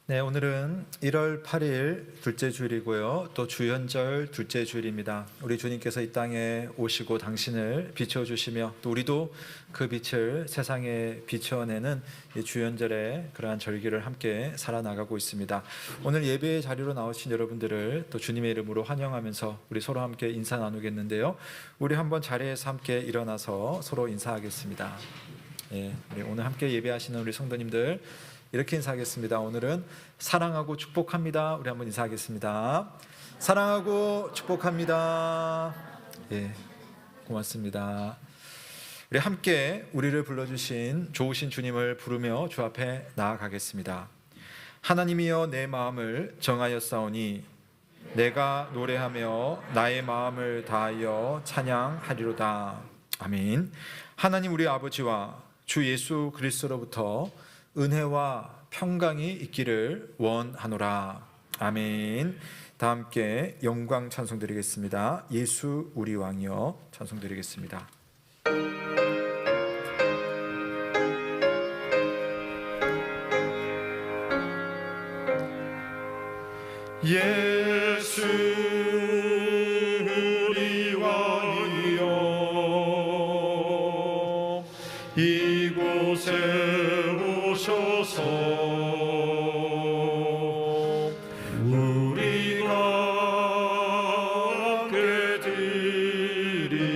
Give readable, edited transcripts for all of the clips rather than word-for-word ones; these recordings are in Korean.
네, 오늘은 1월 8일 둘째 주일이고요. 또 주연절 둘째 주일입니다. 우리 주님께서 이 땅에 오시고 당신을 비춰주시며 또 우리도 그 빛을 세상에 비춰내는 이 주연절의 그러한 절기를 함께 살아나가고 있습니다. 오늘 예배의 자리로 나오신 여러분들을 또 주님의 이름으로 환영하면서 우리 서로 함께 인사 나누겠는데요. 우리 한번 자리에서 함께 일어나서 서로 인사하겠습니다. 우리 오늘 함께 예배하시는 우리 성도님들 이렇게 인사하겠습니다. 오늘은 사랑하고 축복합니다. 우리 한번 인사하겠습니다. 사랑하고 축복합니다. 고맙습니다. 우리 함께 우리를 불러주신 좋으신 주님을 부르며 주 앞에 나아가겠습니다. 하나님이여 내 마음을 정하였사오니 내가 노래하며 나의 마음을 다하여 찬양하리로다. 아멘. 하나님 우리 아버지와 주 예수 그리스도로부터 은혜와 평강이 있기를 원하노라. 아멘. 다 함께 영광 찬송 드리겠습니다. 예수 우리 왕이여 찬송 드리겠습니다. 예수 우리 왕이여 이곳에 오셔서 우리가 함께 드리는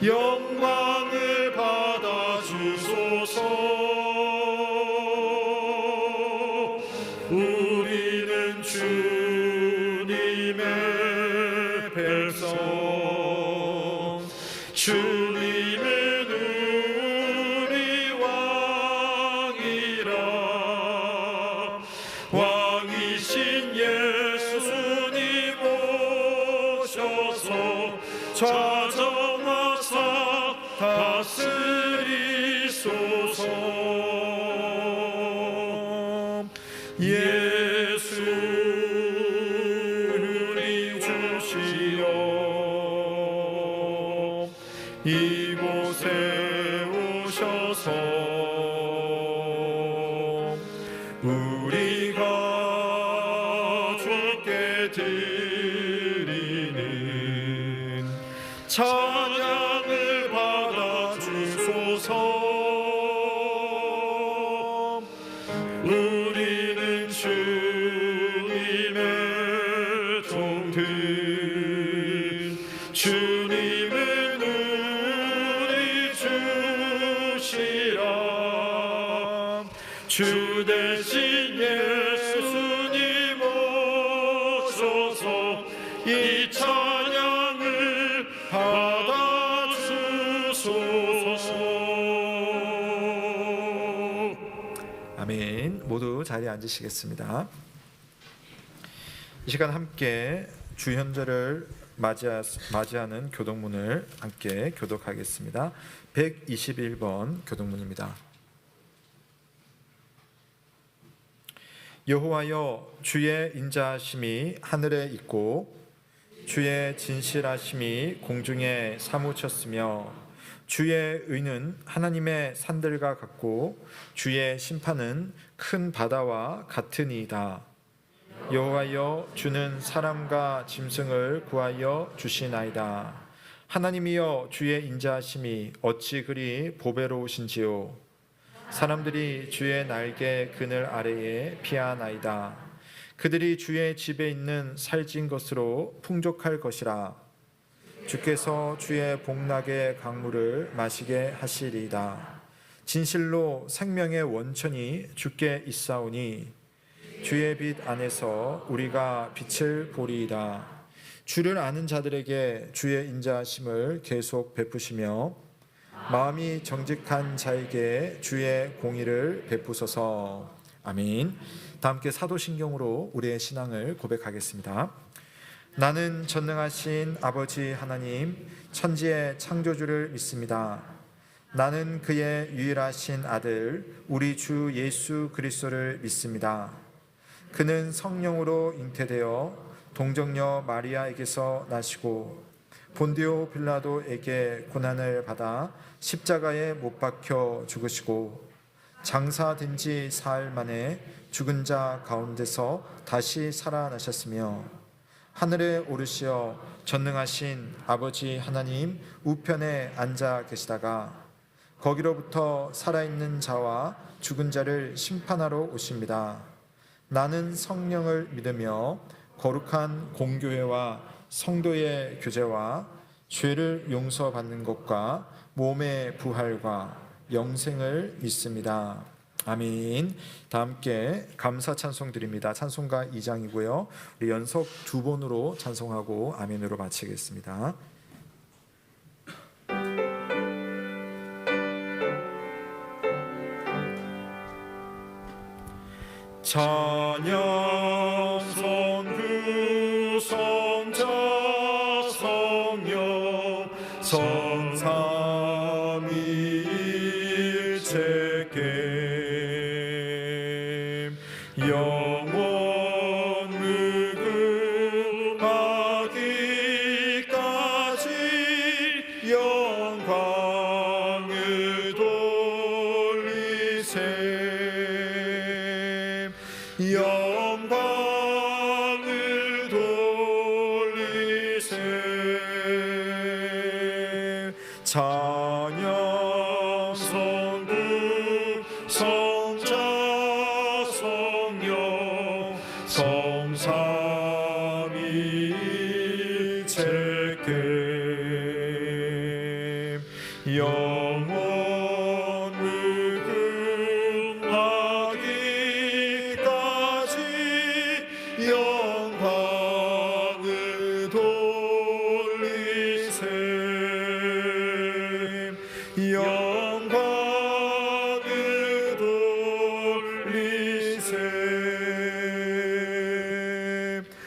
영광을 받아 주소서. 우리는 주님의 백성, 주님의 왕이신 예수님 오셔서 좌정하사 다스리소서. 예수 우리 주시여 이곳에 오셔서 우리가 주께 드리는 찬양을 받아 주소서. 우리는 주님의 종들, 주님은 우리 주시라. 주 대신 예수님 오셔서 이 찬양을 받아 주소서. 아멘. 모두 자리에 앉으시겠습니다. 이 시간 함께 주현절을 맞이하는 교독문을 함께 교독하겠습니다. 121번 교독문입니다. 여호와여 주의 인자하심이 하늘에 있고 주의 진실하심이 공중에 사무쳤으며 주의 의는 하나님의 산들과 같고 주의 심판은 큰 바다와 같으니이다. 여호와여 주는 사람과 짐승을 구하여 주시나이다. 하나님이여 주의 인자하심이 어찌 그리 보배로우신지요. 사람들이 주의 날개 그늘 아래에 피하나이다. 그들이 주의 집에 있는 살찐 것으로 풍족할 것이라. 주께서 주의 복락의 강물을 마시게 하시리이다. 진실로 생명의 원천이 주께 있사오니 주의 빛 안에서 우리가 빛을 보리이다. 주를 아는 자들에게 주의 인자하심을 계속 베푸시며 마음이 정직한 자에게 주의 공의를 베푸소서. 아멘. 다 함께 사도신경으로 우리의 신앙을 고백하겠습니다. 나는 전능하신 아버지 하나님 천지의 창조주를 믿습니다. 나는 그의 유일하신 아들 우리 주 예수 그리스도를 믿습니다. 그는 성령으로 잉태되어 동정녀 마리아에게서 나시고 본디오 빌라도에게 고난을 받아 십자가에 못 박혀 죽으시고 장사된 지 사흘 만에 죽은 자 가운데서 다시 살아나셨으며 하늘에 오르시어 전능하신 아버지 하나님 우편에 앉아 계시다가 거기로부터 살아있는 자와 죽은 자를 심판하러 오십니다. 나는 성령을 믿으며 거룩한 공교회와 성도의 교제와 죄를 용서받는 것과 몸의 부활과 영생을 믿습니다. 아멘. 다 함께 감사 찬송 드립니다. 찬송가 2장이고요. 우리 연속 두 번으로 찬송하고 아멘으로 마치겠습니다. 찬양 성부 성자 성령 성삼위일체계 영원 무궁하기까지 영광을 돌리세 영광을 돌리세 찬양 성부 성자 성령 성삼위일체계 영원 무궁하기까지 영광을 돌리세 영광을 돌리세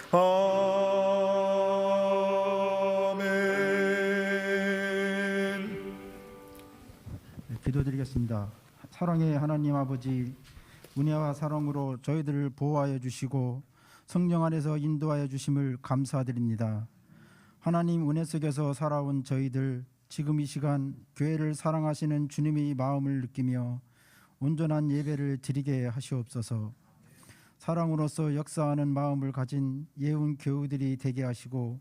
아멘. 기도드리겠습니다. 사랑의 하나님 아버지, 은혜와 사랑으로 저희들을 보호하여 주시고 성령 안에서 인도하여 주심을 감사드립니다. 하나님 은혜 속에서 살아온 저희들, 지금 이 시간 교회를 사랑하시는 주님의 마음을 느끼며 온전한 예배를 드리게 하시옵소서. 사랑으로서 역사하는 마음을 가진 예운 교우들이 되게 하시고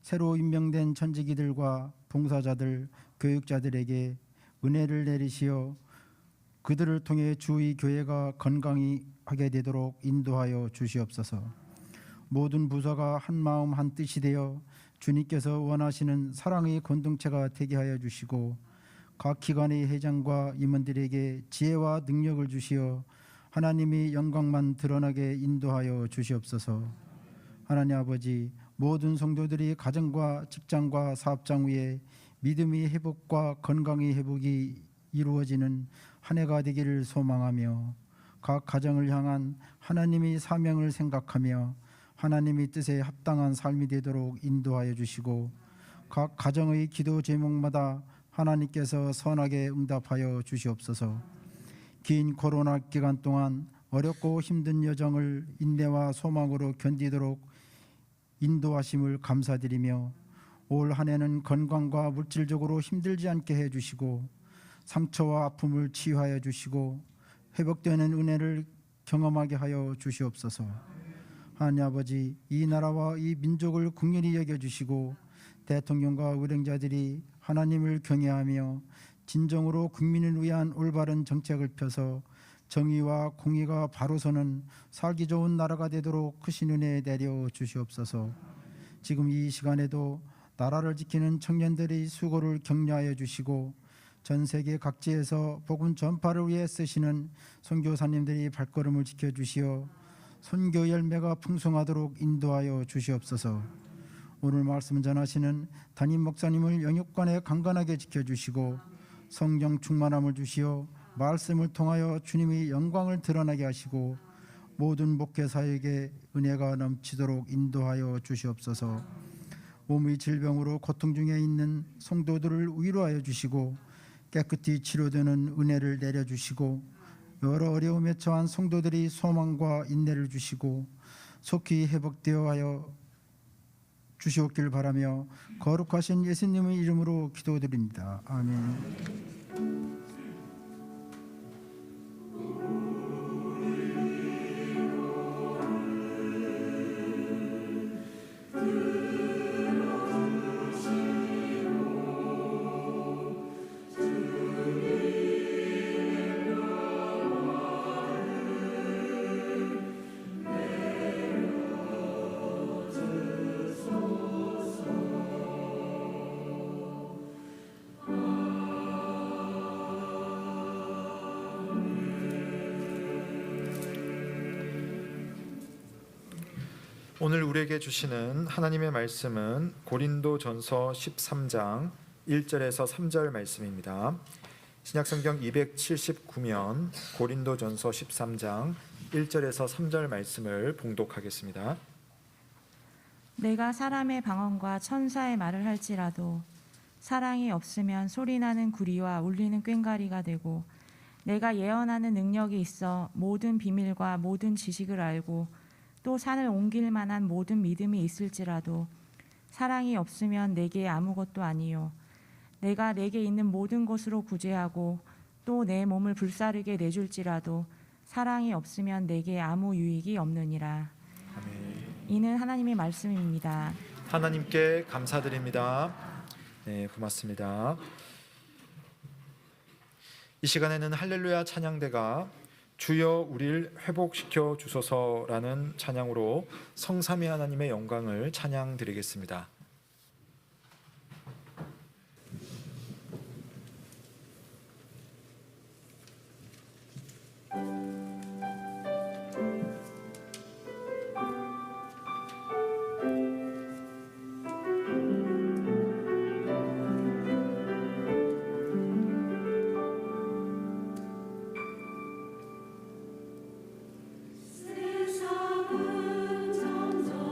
새로 임명된 천지기들과 봉사자들, 교육자들에게 은혜를 내리시어 그들을 통해 주의 교회가 건강히 하게 되도록 인도하여 주시옵소서. 모든 부서가 한 마음 한 뜻이 되어 주님께서 원하시는 사랑의 공동체가 되게 하여 주시고 각 기관의 회장과 임원들에게 지혜와 능력을 주시어 하나님의 영광만 드러나게 인도하여 주시옵소서. 하나님 아버지, 모든 성도들이 가정과 직장과 사업장 위에 믿음의 회복과 건강의 회복이 이루어지는 한 해가 되기를 소망하며 각 가정을 향한 하나님의 사명을 생각하며 하나님의 뜻에 합당한 삶이 되도록 인도하여 주시고 각 가정의 기도 제목마다 하나님께서 선하게 응답하여 주시옵소서. 긴 코로나 기간 동안 어렵고 힘든 여정을 인내와 소망으로 견디도록 인도하심을 감사드리며 올 한 해는 건강과 물질적으로 힘들지 않게 해주시고 상처와 아픔을 치유하여 주시고 회복되는 은혜를 경험하게 하여 주시옵소서. 하나님 아버지, 이 나라와 이 민족을 긍휼히 여겨주시고 대통령과 의령자들이 하나님을 경외하며 진정으로 국민을 위한 올바른 정책을 펴서 정의와 공의가 바로 서는 살기 좋은 나라가 되도록 크신 은혜 내려 주시옵소서. 지금 이 시간에도 나라를 지키는 청년들의 수고를 격려하여 주시고 전 세계 각지에서 복음 전파를 위해 쓰시는 선교사님들이 발걸음을 지켜주시어 선교 열매가 풍성하도록 인도하여 주시옵소서. 오늘 말씀 전하시는 담임 목사님을 영육간에 강건하게 지켜주시고 성령 충만함을 주시어 말씀을 통하여 주님의 영광을 드러나게 하시고 모든 목회사에게 은혜가 넘치도록 인도하여 주시옵소서. 몸의 질병으로 고통 중에 있는 성도들을 위로하여 주시고 깨끗이 치료되는 은혜를 내려주시고 여러 어려움에 처한 성도들이 소망과 인내를 주시고 속히 회복되어 하여 주시옵길 바라며 거룩하신 예수님의 이름으로 기도드립니다. 아멘. 오늘 우리에게 주시는 하나님의 말씀은 고린도전서 13장 1절에서 3절 말씀입니다. 신약성경 279면 고린도전서 13장 1절에서 3절 말씀을 봉독하겠습니다. 내가 사람의 방언과 천사의 말을 할지라도 사랑이 없으면 소리나는 구리와 울리는 꽹과리가 되고, 내가 예언하는 능력이 있어 모든 비밀과 모든 지식을 알고 또 산을 옮길 만한 모든 믿음이 있을지라도 사랑이 없으면 내게 아무것도 아니요, 내가 내게 있는 모든 것으로 구제하고 또 내 몸을 불사르게 내줄지라도 사랑이 없으면 내게 아무 유익이 없느니라. 아멘. 이는 하나님의 말씀입니다. 하나님께 감사드립니다. 네, 고맙습니다. 이 시간에는 할렐루야 찬양대가 주여 우리를 회복시켜 주소서라는 찬양으로 성삼위 하나님의 영광을 찬양드리겠습니다. 세상은 점점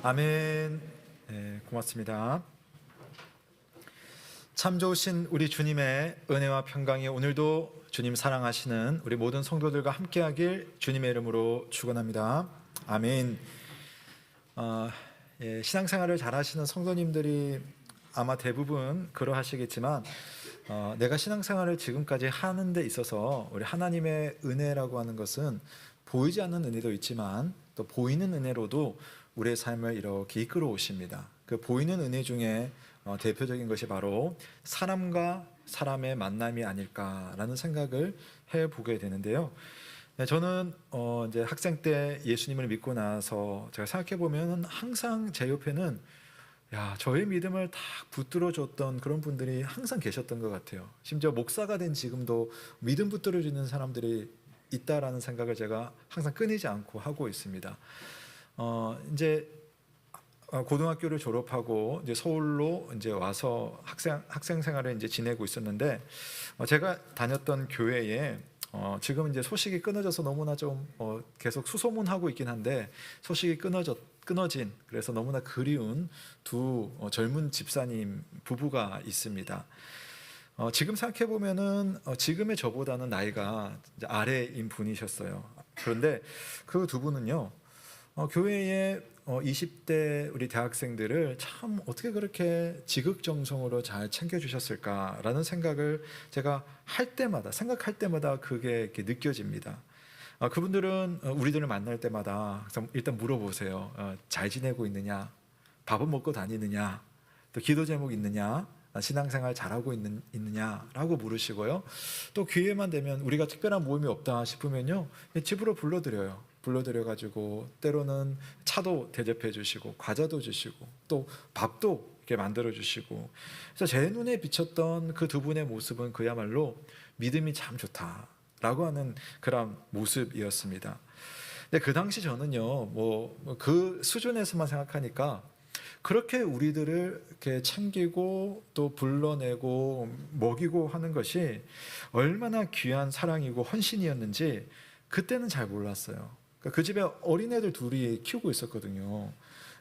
아멘. 네, 고맙습니다. 참 좋으신 우리 주님의 은혜와 평강이 오늘도 주님 사랑하시는 우리 모든 성도들과 함께하길 주님의 이름으로 축원합니다. 아멘. 신앙생활을 잘하시는 성도님들이 아마 대부분 그러하시겠지만 내가 신앙생활을 지금까지 하는 데 있어서 우리 하나님의 은혜라고 하는 것은 보이지 않는 은혜도 있지만 또 보이는 은혜로도 우리의 삶을 이렇게 이끌어 오십니다. 그 보이는 은혜 중에 대표적인 것이 바로 사람과 사람의 만남이 아닐까라는 생각을 해보게 되는데요. 저는 이제 학생 때 예수님을 믿고 나서 제가 생각해 보면 항상 제 옆에는 저의 믿음을 다 붙들어 줬던 그런 분들이 항상 계셨던 것 같아요. 심지어 목사가 된 지금도 믿음 붙들어 주는 사람들이 있다라는 생각을 제가 항상 끊이지 않고 하고 있습니다. 이제 고등학교를 졸업하고 이제 서울로 이제 와서 학생 생활을 이제 지내고 있었는데 제가 다녔던 교회에 지금 이제 소식이 끊어져서 너무나 좀 계속 수소문하고 있긴 한데 소식이 끊어진 그래서 너무나 그리운 두 젊은 집사님 부부가 있습니다. 지금 생각해 보면은 지금의 저보다는 나이가 이제 아래인 분이셨어요. 그런데 그 두 분은요 교회에 20대 우리 대학생들을 참 어떻게 그렇게 지극정성으로 잘 챙겨주셨을까라는 생각을 제가 생각할 때마다 그게 이렇게 느껴집니다. 그분들은 우리들을 만날 때마다 일단 물어보세요. 잘 지내고 있느냐? 밥은 먹고 다니느냐? 또 기도 제목 있느냐? 신앙생활 잘하고 있느냐라고 물으시고요. 또 기회만 되면 우리가 특별한 모임이 없다 싶으면요 집으로 불러드려가지고 때로는 차도 대접해 주시고 과자도 주시고 또 밥도 이렇게 만들어 주시고 그래서 제 눈에 비쳤던 그 두 분의 모습은 그야말로 믿음이 참 좋다라고 하는 그런 모습이었습니다. 근데 그 당시 저는요 그 수준에서만 생각하니까 그렇게 우리들을 이렇게 챙기고 또 불러내고 먹이고 하는 것이 얼마나 귀한 사랑이고 헌신이었는지 그때는 잘 몰랐어요. 그 집에 어린애들 둘이 키우고 있었거든요.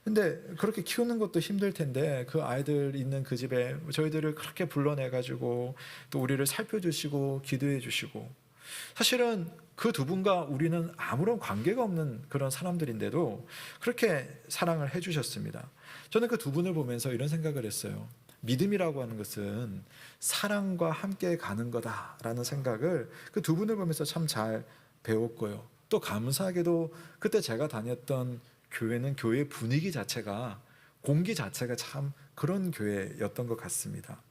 근데 그렇게 키우는 것도 힘들 텐데 그 아이들 있는 그 집에 저희들을 그렇게 불러내가지고 또 우리를 살펴주시고 기도해 주시고 사실은 그 두 분과 우리는 아무런 관계가 없는 그런 사람들인데도 그렇게 사랑을 해주셨습니다. 저는 그 두 분을 보면서 이런 생각을 했어요. 믿음이라고 하는 것은 사랑과 함께 가는 거다라는 생각을 그 두 분을 보면서 참 잘 배웠고요. 또 감사하게도 그때 제가 다녔던 교회는 교회 분위기 자체가 공기 자체가 참 그런 교회였던 것 같습니다.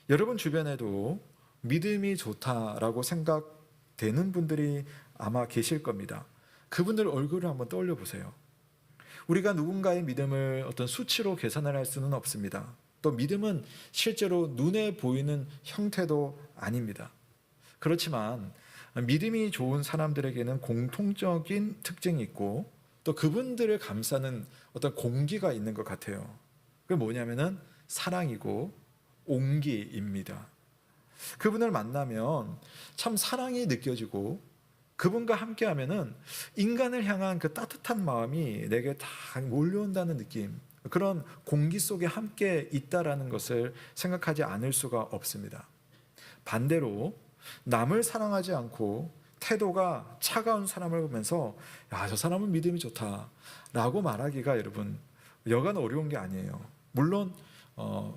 여러분 주변에도 믿음이 좋다라고 생각되는 분들이 아마 계실 겁니다. 그분들 얼굴을 한번 떠올려 보세요. 우리가 누군가의 믿음을 어떤 수치로 계산을 할 수는 없습니다. 또 믿음은 실제로 눈에 보이는 형태도 아닙니다. 그렇지만 믿음이 좋은 사람들에게는 공통적인 특징이 있고 또 그분들을 감싸는 어떤 공기가 있는 것 같아요. 그게 뭐냐면은 사랑이고 온기입니다. 그분을 만나면 참 사랑이 느껴지고 그분과 함께하면은 인간을 향한 그 따뜻한 마음이 내게 다 몰려온다는 느낌, 그런 공기 속에 함께 있다라는 것을 생각하지 않을 수가 없습니다. 반대로 남을 사랑하지 않고 태도가 차가운 사람을 보면서 저 사람은 믿음이 좋다라고 말하기가 여러분 여간 어려운 게 아니에요. 물론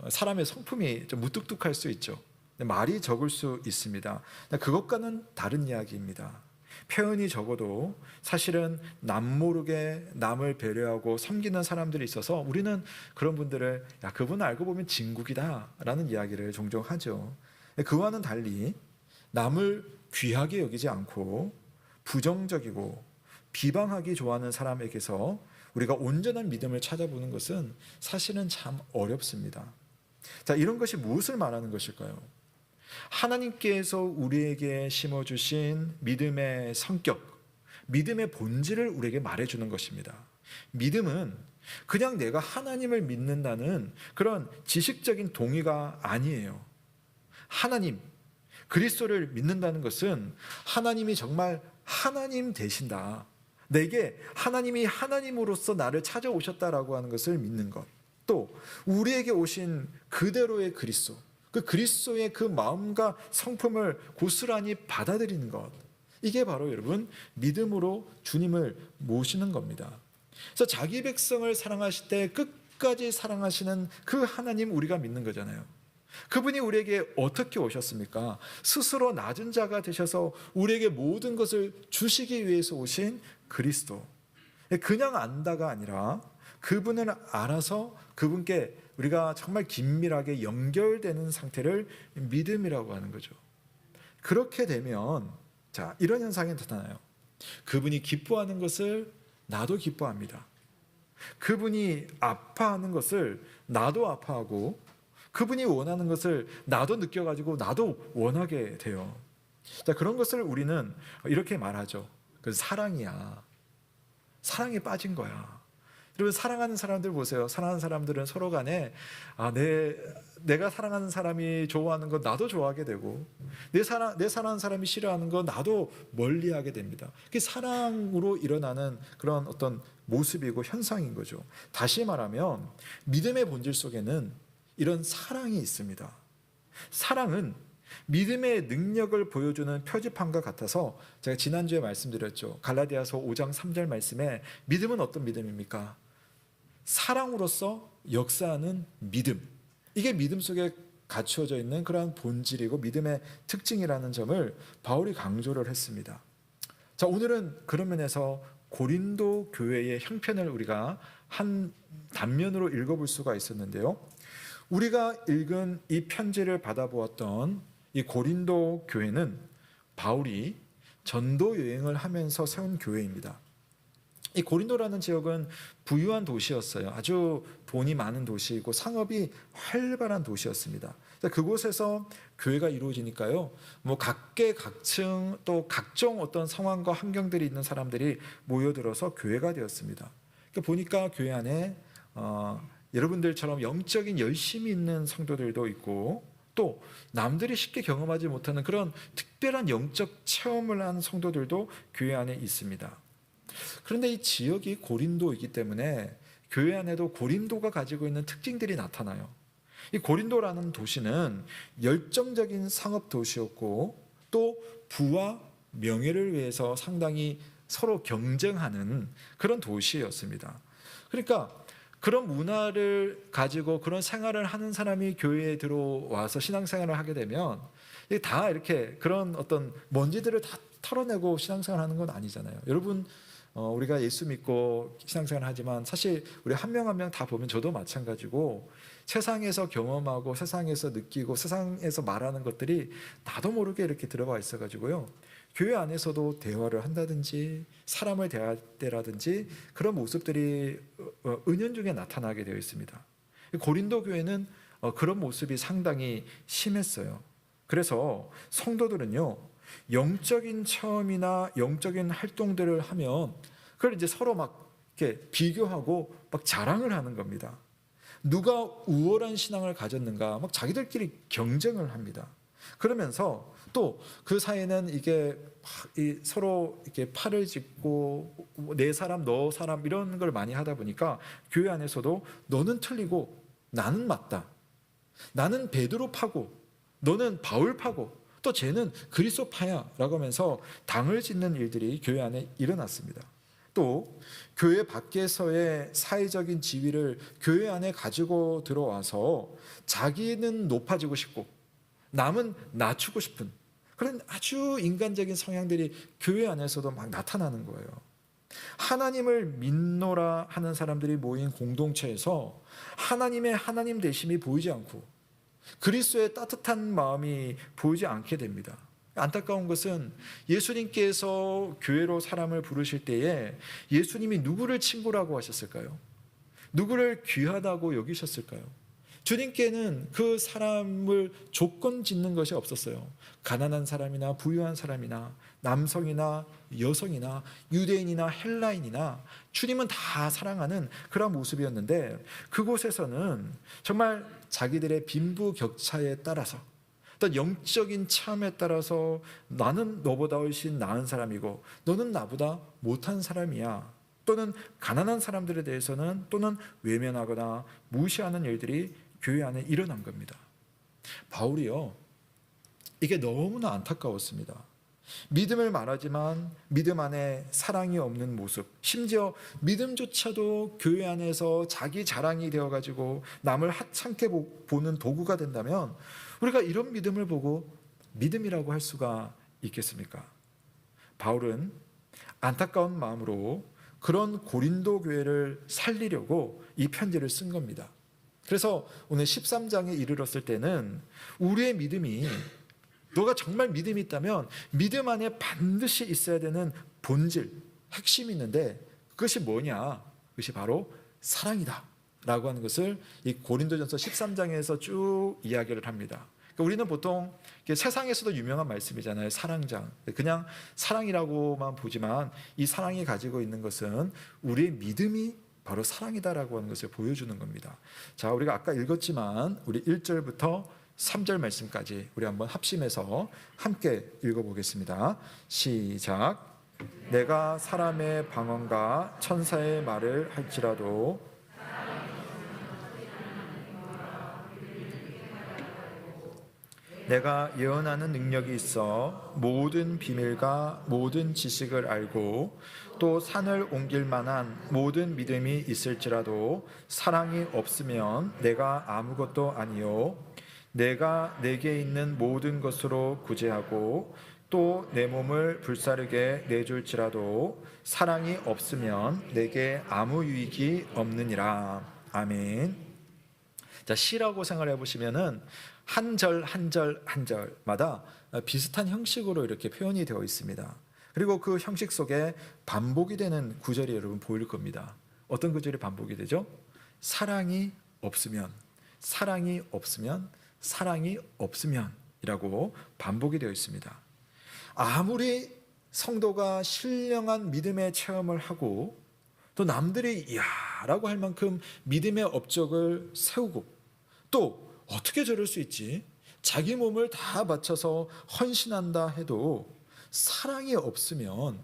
사람의 성품이 좀 무뚝뚝할 수 있죠. 말이 적을 수 있습니다. 그것과는 다른 이야기입니다. 표현이 적어도 사실은 남모르게 남을 배려하고 섬기는 사람들이 있어서 우리는 그런 분들을 그분 알고 보면 진국이다 라는 이야기를 종종 하죠. 그와는 달리 남을 귀하게 여기지 않고 부정적이고 비방하기 좋아하는 사람에게서 우리가 온전한 믿음을 찾아보는 것은 사실은 참 어렵습니다. 자, 이런 것이 무엇을 말하는 것일까요? 하나님께서 우리에게 심어주신 믿음의 성격, 믿음의 본질을 우리에게 말해주는 것입니다. 믿음은 그냥 내가 하나님을 믿는다는 그런 지식적인 동의가 아니에요. 하나님, 그리스도를 믿는다는 것은 하나님이 정말 하나님 되신다. 내게 하나님이 하나님으로서 나를 찾아오셨다라고 하는 것을 믿는 것, 또 우리에게 오신 그대로의 그리스도, 그 그리스도의 그 마음과 성품을 고스란히 받아들이는 것, 이게 바로 여러분 믿음으로 주님을 모시는 겁니다. 그래서 자기 백성을 사랑하실 때 끝까지 사랑하시는 그 하나님 우리가 믿는 거잖아요. 그분이 우리에게 어떻게 오셨습니까? 스스로 낮은 자가 되셔서 우리에게 모든 것을 주시기 위해서 오신 그리스도. 그냥 안다가 아니라 그분을 알아서 그분께 우리가 정말 긴밀하게 연결되는 상태를 믿음이라고 하는 거죠. 그렇게 되면 자, 이런 현상이 나타나요. 그분이 기뻐하는 것을 나도 기뻐합니다. 그분이 아파하는 것을 나도 아파하고, 그분이 원하는 것을 나도 느껴가지고 나도 원하게 돼요. 자, 그런 것을 우리는 이렇게 말하죠. 그 사랑이야. 사랑에 빠진 거야. 여러분, 사랑하는 사람들 보세요. 사랑하는 사람들은 서로 간에 내가 사랑하는 사람이 좋아하는 거 나도 좋아하게 되고, 내 사랑하는 사람이 싫어하는 거 나도 멀리하게 됩니다. 그게 사랑으로 일어나는 그런 어떤 모습이고 현상인 거죠. 다시 말하면 믿음의 본질 속에는 이런 사랑이 있습니다. 사랑은 믿음의 능력을 보여주는 표지판과 같아서 제가 지난주에 말씀드렸죠. 갈라디아서 5장 3절 말씀에 믿음은 어떤 믿음입니까? 사랑으로서 역사하는 믿음. 이게 믿음 속에 갖추어져 있는 그러한 본질이고 믿음의 특징이라는 점을 바울이 강조를 했습니다. 자, 오늘은 그런 면에서 고린도 교회의 형편을 우리가 한 단면으로 읽어볼 수가 있었는데요. 우리가 읽은 이 편지를 받아보았던 이 고린도 교회는 바울이 전도 여행을 하면서 세운 교회입니다. 이 고린도라는 지역은 부유한 도시였어요. 아주 돈이 많은 도시이고 상업이 활발한 도시였습니다. 그곳에서 교회가 이루어지니까요, 뭐 각계각층 또 각종 어떤 상황과 환경들이 있는 사람들이 모여들어서 교회가 되었습니다. 그러니까 보니까 교회 안에 여러분들처럼 영적인 열심이 있는 성도들도 있고, 또 남들이 쉽게 경험하지 못하는 그런 특별한 영적 체험을 한 성도들도 교회 안에 있습니다. 그런데 이 지역이 고린도이기 때문에 교회 안에도 고린도가 가지고 있는 특징들이 나타나요. 이 고린도라는 도시는 열정적인 상업 도시였고, 또 부와 명예를 위해서 상당히 서로 경쟁하는 그런 도시였습니다. 그러니까 그런 문화를 가지고 그런 생활을 하는 사람이 교회에 들어와서 신앙생활을 하게 되면 다 이렇게 그런 어떤 먼지들을 다 털어내고 신앙생활을 하는 건 아니잖아요. 여러분, 우리가 예수 믿고 신앙생활을 하지만 사실 우리 한 명 한 명 다 보면 저도 마찬가지고 세상에서 경험하고 세상에서 느끼고 세상에서 말하는 것들이 나도 모르게 이렇게 들어가 있어가지고요. 교회 안에서도 대화를 한다든지 사람을 대할 때라든지 그런 모습들이 은연중에 나타나게 되어 있습니다. 고린도 교회는 그런 모습이 상당히 심했어요. 그래서 성도들은요, 영적인 체험이나 영적인 활동들을 하면 그걸 이제 서로 막 이렇게 비교하고 막 자랑을 하는 겁니다. 누가 우월한 신앙을 가졌는가 막 자기들끼리 경쟁을 합니다. 그러면서 또 그 사이에는 이게 서로 이렇게 팔을 짚고 내 사람 너 사람 이런 걸 많이 하다 보니까 교회 안에서도 너는 틀리고 나는 맞다. 나는 베드로 파고 너는 바울 파고 또 쟤는 그리스도 파야라고 하면서 당을 짓는 일들이 교회 안에 일어났습니다. 또 교회 밖에서의 사회적인 지위를 교회 안에 가지고 들어와서 자기는 높아지고 싶고 남은 낮추고 싶은 그런 아주 인간적인 성향들이 교회 안에서도 막 나타나는 거예요. 하나님을 믿노라 하는 사람들이 모인 공동체에서 하나님의 하나님 되심이 보이지 않고 그리스도의 따뜻한 마음이 보이지 않게 됩니다. 안타까운 것은 예수님께서 교회로 사람을 부르실 때에 예수님이 누구를 친구라고 하셨을까요? 누구를 귀하다고 여기셨을까요? 주님께는 그 사람을 조건 짓는 것이 없었어요. 가난한 사람이나 부유한 사람이나 남성이나 여성이나 유대인이나 헬라인이나 주님은 다 사랑하는 그런 모습이었는데 그곳에서는 정말 자기들의 빈부격차에 따라서 어떤 영적인 체험에 따라서 나는 너보다 훨씬 나은 사람이고 너는 나보다 못한 사람이야, 또는 가난한 사람들에 대해서는 또는 외면하거나 무시하는 일들이 교회 안에 일어난 겁니다. 바울이요, 이게 너무나 안타까웠습니다. 믿음을 말하지만 믿음 안에 사랑이 없는 모습, 심지어 믿음조차도 교회 안에서 자기 자랑이 되어가지고 남을 하찮게 보는 도구가 된다면 우리가 이런 믿음을 보고 믿음이라고 할 수가 있겠습니까? 바울은 안타까운 마음으로 그런 고린도 교회를 살리려고 이 편지를 쓴 겁니다. 그래서 오늘 13장에 이르렀을 때는 우리의 믿음이, 너가 정말 믿음이 있다면 믿음 안에 반드시 있어야 되는 본질, 핵심이 있는데 그것이 뭐냐? 그것이 바로 사랑이다 라고 하는 것을 이 고린도전서 13장에서 쭉 이야기를 합니다. 그러니까 우리는 보통 세상에서도 유명한 말씀이잖아요. 사랑장. 그냥 사랑이라고만 보지만 이 사랑이 가지고 있는 것은 우리의 믿음이 바로 사랑이다라고 하는 것을 보여주는 겁니다. 자, 우리가 아까 읽었지만 우리 1절부터 3절 말씀까지 우리 한번 합심해서 함께 읽어보겠습니다. 시작. 내가 사람의 방언과 천사의 말을 할지라도 내가 예언하는 능력이 있어 모든 비밀과 모든 지식을 알고 또 산을 옮길 만한 모든 믿음이 있을지라도 사랑이 없으면 내가 아무것도 아니요 내가 내게 있는 모든 것으로 구제하고 또 내 몸을 불사르게 내줄지라도 사랑이 없으면 내게 아무 유익이 없느니라. 아멘. 자, 시라고 생각해 보시면은 한 절 한 절 한 절마다 비슷한 형식으로 이렇게 표현이 되어 있습니다. 그리고 그 형식 속에 반복이 되는 구절이 여러분 보일 겁니다. 어떤 구절이 반복이 되죠? 사랑이 없으면, 사랑이 없으면, 사랑이 없으면이라고 반복이 되어 있습니다. 아무리 성도가 신령한 믿음의 체험을 하고 또 남들이 이야라고 할 만큼 믿음의 업적을 세우고 또 어떻게 저럴 수 있지? 자기 몸을 다 바쳐서 헌신한다 해도 사랑이 없으면,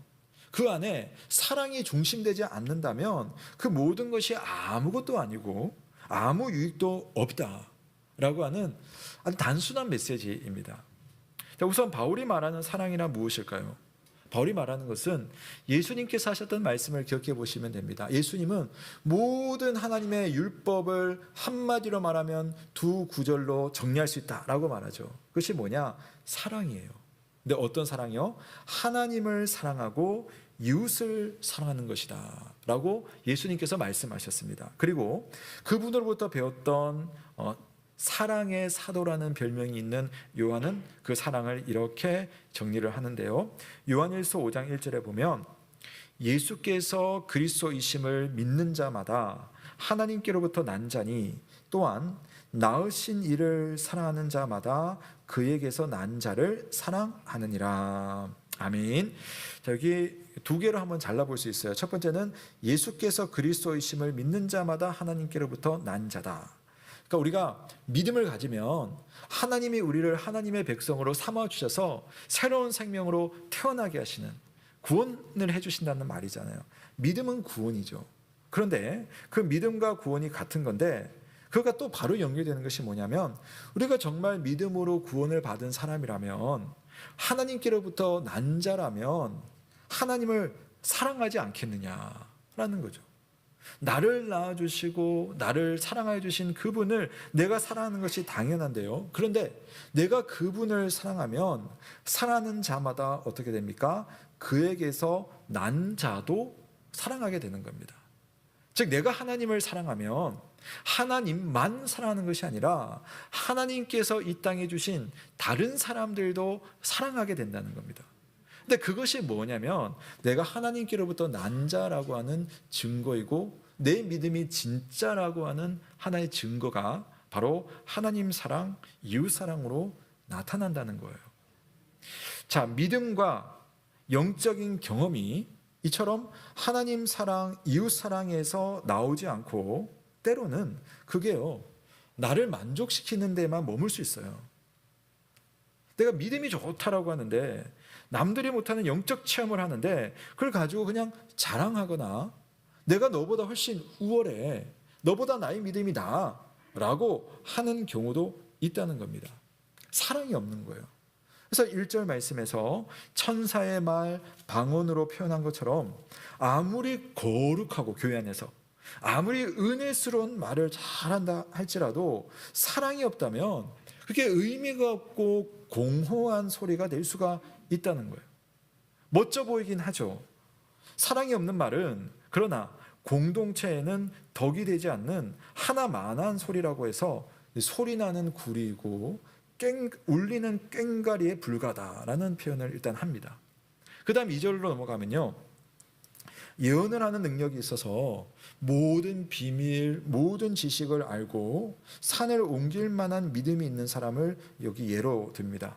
그 안에 사랑이 중심되지 않는다면 그 모든 것이 아무것도 아니고 아무 유익도 없다라고 하는 아주 단순한 메시지입니다. 자, 우선 바울이 말하는 사랑이란 무엇일까요? 바울이 말하는 것은 예수님께서 하셨던 말씀을 기억해 보시면 됩니다. 예수님은 모든 하나님의 율법을 한마디로 말하면 두 구절로 정리할 수 있다라고 말하죠. 그것이 뭐냐? 사랑이에요. 근데 어떤 사랑이요? 하나님을 사랑하고 이웃을 사랑하는 것이다 라고 예수님께서 말씀하셨습니다. 그리고 그분으로부터 배웠던 사랑의 사도라는 별명이 있는 요한은 그 사랑을 이렇게 정리를 하는데요. 요한일서 5장 1절에 보면 예수께서 그리스도이심을 믿는 자마다 하나님께로부터 난 자니 또한 낳으신 이를 사랑하는 자마다 그에게서 난 자를 사랑하느니라. 아멘. 자, 여기 두 개로 한번 잘라볼 수 있어요. 첫 번째는 예수께서 그리스도이심을 믿는 자마다 하나님께로부터 난 자다. 그러니까 우리가 믿음을 가지면 하나님이 우리를 하나님의 백성으로 삼아주셔서 새로운 생명으로 태어나게 하시는, 구원을 해주신다는 말이잖아요. 믿음은 구원이죠. 그런데 그 믿음과 구원이 같은 건데 그가 또 바로 연결되는 것이 뭐냐면 우리가 정말 믿음으로 구원을 받은 사람이라면, 하나님께로부터 난 자라면 하나님을 사랑하지 않겠느냐라는 거죠. 나를 낳아주시고 나를 사랑해 주신 그분을 내가 사랑하는 것이 당연한데요. 그런데 내가 그분을 사랑하면 사랑하는 자마다 어떻게 됩니까? 그에게서 난 자도 사랑하게 되는 겁니다. 즉 내가 하나님을 사랑하면 하나님만 사랑하는 것이 아니라 하나님께서 이 땅에 주신 다른 사람들도 사랑하게 된다는 겁니다. 근데 그것이 뭐냐면 내가 하나님께로부터 난 자라고 하는 증거이고 내 믿음이 진짜라고 하는 하나의 증거가 바로 하나님 사랑, 이웃 사랑으로 나타난다는 거예요. 자, 믿음과 영적인 경험이 이처럼 하나님 사랑, 이웃 사랑에서 나오지 않고 때로는 그게요, 나를 만족시키는 데만 머물 수 있어요. 내가 믿음이 좋다라고 하는데 남들이 못하는 영적 체험을 하는데 그걸 가지고 그냥 자랑하거나 내가 너보다 훨씬 우월해, 너보다 나의 믿음이 나아라고 하는 경우도 있다는 겁니다. 사랑이 없는 거예요. 그래서 1절 말씀에서 천사의 말 방언으로 표현한 것처럼 아무리 거룩하고 교회 안에서 아무리 은혜스러운 말을 잘한다 할지라도 사랑이 없다면 그게 의미가 없고 공허한 소리가 낼 수가 있다는 거예요. 멋져 보이긴 하죠. 사랑이 없는 말은 그러나 공동체에는 덕이 되지 않는 하나만한 소리라고 해서 소리나는 구리이고 울리는 꽹과리에 불과하다라는 표현을 일단 합니다. 그 다음 2절로 넘어가면요, 예언을 하는 능력이 있어서 모든 비밀, 모든 지식을 알고 산을 옮길 만한 믿음이 있는 사람을 여기 예로 듭니다.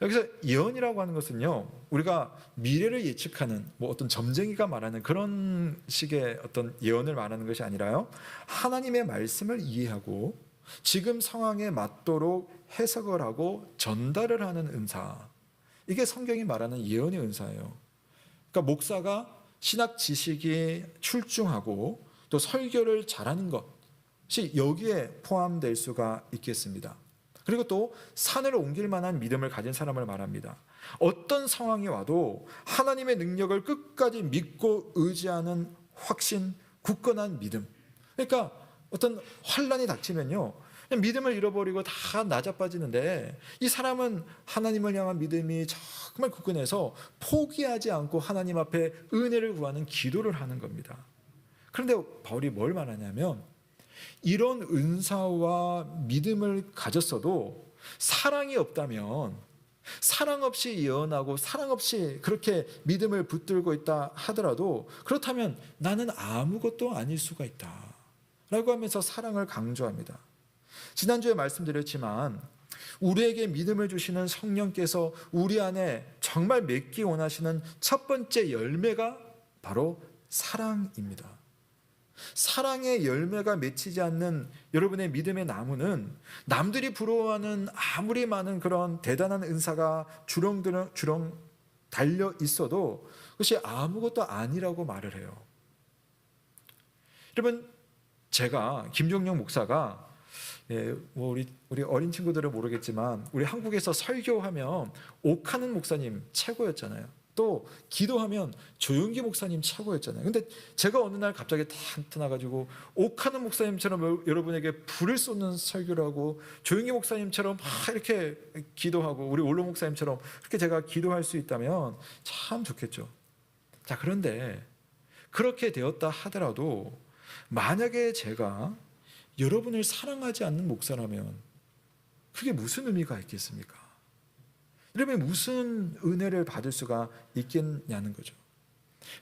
여기서 예언이라고 하는 것은요, 우리가 미래를 예측하는 어떤 점쟁이가 말하는 그런 식의 어떤 예언을 말하는 것이 아니라요, 하나님의 말씀을 이해하고 지금 상황에 맞도록 해석을 하고 전달을 하는 은사, 이게 성경이 말하는 예언의 은사예요. 그러니까 목사가 신학 지식이 출중하고 또 설교를 잘하는 것이 여기에 포함될 수가 있겠습니다. 그리고 또 산을 옮길 만한 믿음을 가진 사람을 말합니다. 어떤 상황이 와도 하나님의 능력을 끝까지 믿고 의지하는 확신, 굳건한 믿음. 그러니까 어떤 환란이 닥치면요, 그냥 믿음을 잃어버리고 다 나자빠지는데 이 사람은 하나님을 향한 믿음이 정말 굳건해서 포기하지 않고 하나님 앞에 은혜를 구하는 기도를 하는 겁니다. 그런데 바울이 뭘 말하냐면 이런 은사와 믿음을 가졌어도 사랑이 없다면, 사랑 없이 예언하고 사랑 없이 그렇게 믿음을 붙들고 있다 하더라도 그렇다면 나는 아무것도 아닐 수가 있다 라고 하면서 사랑을 강조합니다. 지난주에 말씀드렸지만 우리에게 믿음을 주시는 성령께서 우리 안에 정말 맺기 원하시는 첫 번째 열매가 바로 사랑입니다. 사랑의 열매가 맺히지 않는 여러분의 믿음의 나무는 남들이 부러워하는 아무리 많은 그런 대단한 은사가 주렁주렁 달려 있어도 그것이 아무것도 아니라고 말을 해요. 여러분, 제가 김종영 목사가 우리 어린 친구들은 모르겠지만 우리 한국에서 설교하면 옥하는 목사님 최고였잖아요. 또 기도하면 조용기 목사님 최고였잖아요. 근데 제가 어느 날 갑자기 탁 나타나가지고 옥하는 목사님처럼 여러분에게 불을 쏟는 설교를 하고 조용기 목사님처럼 막 이렇게 기도하고 우리 올로 목사님처럼 그렇게 제가 기도할 수 있다면 참 좋겠죠. 자, 그런데 그렇게 되었다 하더라도 만약에 제가 여러분을 사랑하지 않는 목사라면 그게 무슨 의미가 있겠습니까? 여러분이 무슨 은혜를 받을 수가 있겠냐는 거죠.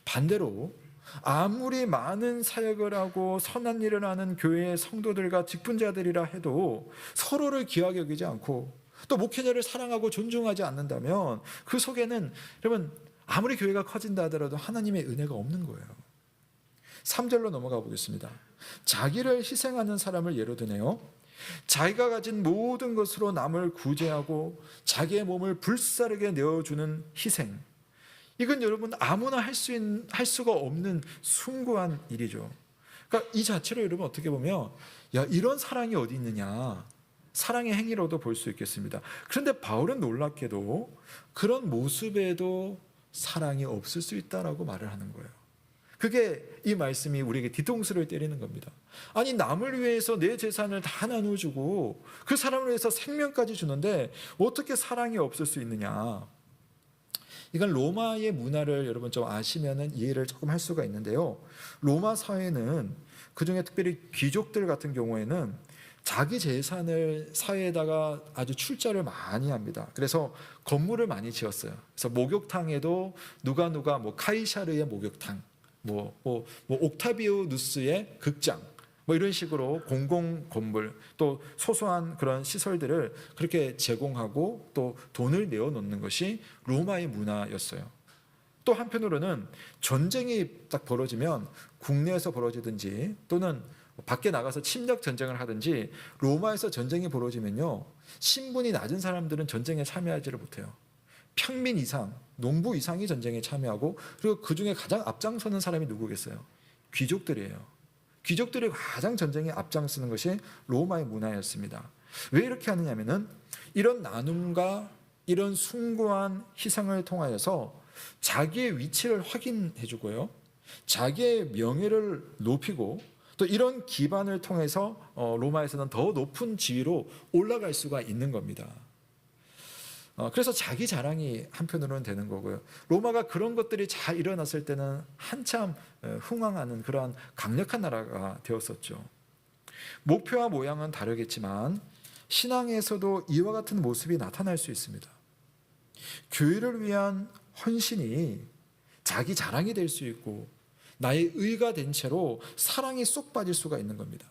반대로 아무리 많은 사역을 하고 선한 일을 하는 교회의 성도들과 직분자들이라 해도 서로를 귀하게 여기지 않고 또 목회자를 사랑하고 존중하지 않는다면 그 속에는 여러분 아무리 교회가 커진다 하더라도 하나님의 은혜가 없는 거예요. 3절로 넘어가 보겠습니다. 자기를 희생하는 사람을 예로 드네요. 자기가 가진 모든 것으로 남을 구제하고 자기의 몸을 불사르게 내어주는 희생. 이건 여러분 아무나 할 수가 없는 숭고한 일이죠. 그러니까 이 자체로 여러분 어떻게 보면 이런 사랑이 어디 있느냐, 사랑의 행위로도 볼 수 있겠습니다. 그런데 바울은 놀랍게도 그런 모습에도 사랑이 없을 수 있다라고 말을 하는 거예요. 그게 이 말씀이 우리에게 뒤통수를 때리는 겁니다. 아니, 남을 위해서 내 재산을 다 나눠주고 그 사람을 위해서 생명까지 주는데 어떻게 사랑이 없을 수 있느냐. 이건 로마의 문화를 여러분 좀 아시면은 이해를 조금 할 수가 있는데요. 로마 사회는 그중에 특별히 귀족들 같은 경우에는 자기 재산을 사회에다가 아주 출자를 많이 합니다. 그래서 건물을 많이 지었어요. 그래서 목욕탕에도 누가 카이사르의 목욕탕, 옥타비우누스의 극장, 이런 식으로 공공 건물 또 소소한 그런 시설들을 그렇게 제공하고 또 돈을 내어 놓는 것이 로마의 문화였어요. 또 한편으로는 전쟁이 딱 벌어지면 국내에서 벌어지든지 또는 밖에 나가서 침략 전쟁을 하든지 로마에서 전쟁이 벌어지면요, 신분이 낮은 사람들은 전쟁에 참여하지를 못해요. 평민 이상, 농부 이상이 전쟁에 참여하고, 그리고 그 중에 가장 앞장서는 사람이 누구겠어요? 귀족들이에요. 귀족들이 가장 전쟁에 앞장서는 것이 로마의 문화였습니다. 왜 이렇게 하느냐면은 이런 나눔과 이런 숭고한 희생을 통하여서 자기의 위치를 확인해 주고요, 자기의 명예를 높이고, 또 이런 기반을 통해서 로마에서는 더 높은 지위로 올라갈 수가 있는 겁니다. 그래서 자기 자랑이 한편으로는 되는 거고요. 로마가 그런 것들이 잘 일어났을 때는 한참 흥왕하는 그러한 강력한 나라가 되었었죠. 목표와 모양은 다르겠지만 신앙에서도 이와 같은 모습이 나타날 수 있습니다. 교회를 위한 헌신이 자기 자랑이 될 수 있고, 나의 의가 된 채로 사랑이 쏙 빠질 수가 있는 겁니다.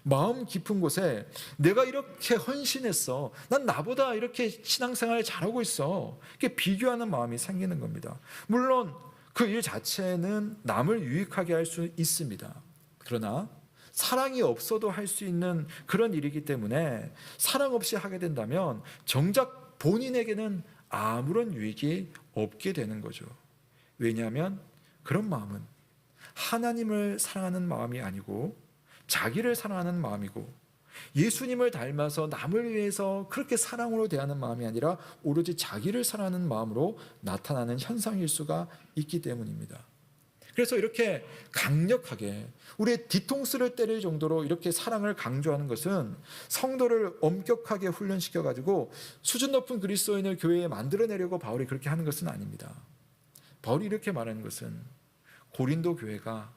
마음 깊은 곳에 내가 이렇게 헌신했어, 난 나보다 이렇게 신앙생활 잘하고 있어, 이렇게 비교하는 마음이 생기는 겁니다. 물론 그 일 자체는 남을 유익하게 할 수 있습니다. 그러나 사랑이 없어도 할 수 있는 그런 일이기 때문에 사랑 없이 하게 된다면 정작 본인에게는 아무런 유익이 없게 되는 거죠. 왜냐하면 그런 마음은 하나님을 사랑하는 마음이 아니고 자기를 사랑하는 마음이고, 예수님을 닮아서 남을 위해서 그렇게 사랑으로 대하는 마음이 아니라 오로지 자기를 사랑하는 마음으로 나타나는 현상일 수가 있기 때문입니다. 그래서 이렇게 강력하게 우리의 뒤통수를 때릴 정도로 이렇게 사랑을 강조하는 것은 성도를 엄격하게 훈련시켜 가지고 수준 높은 그리스도인을 교회에 만들어내려고 바울이 그렇게 하는 것은 아닙니다. 바울이 이렇게 말하는 것은 고린도 교회가,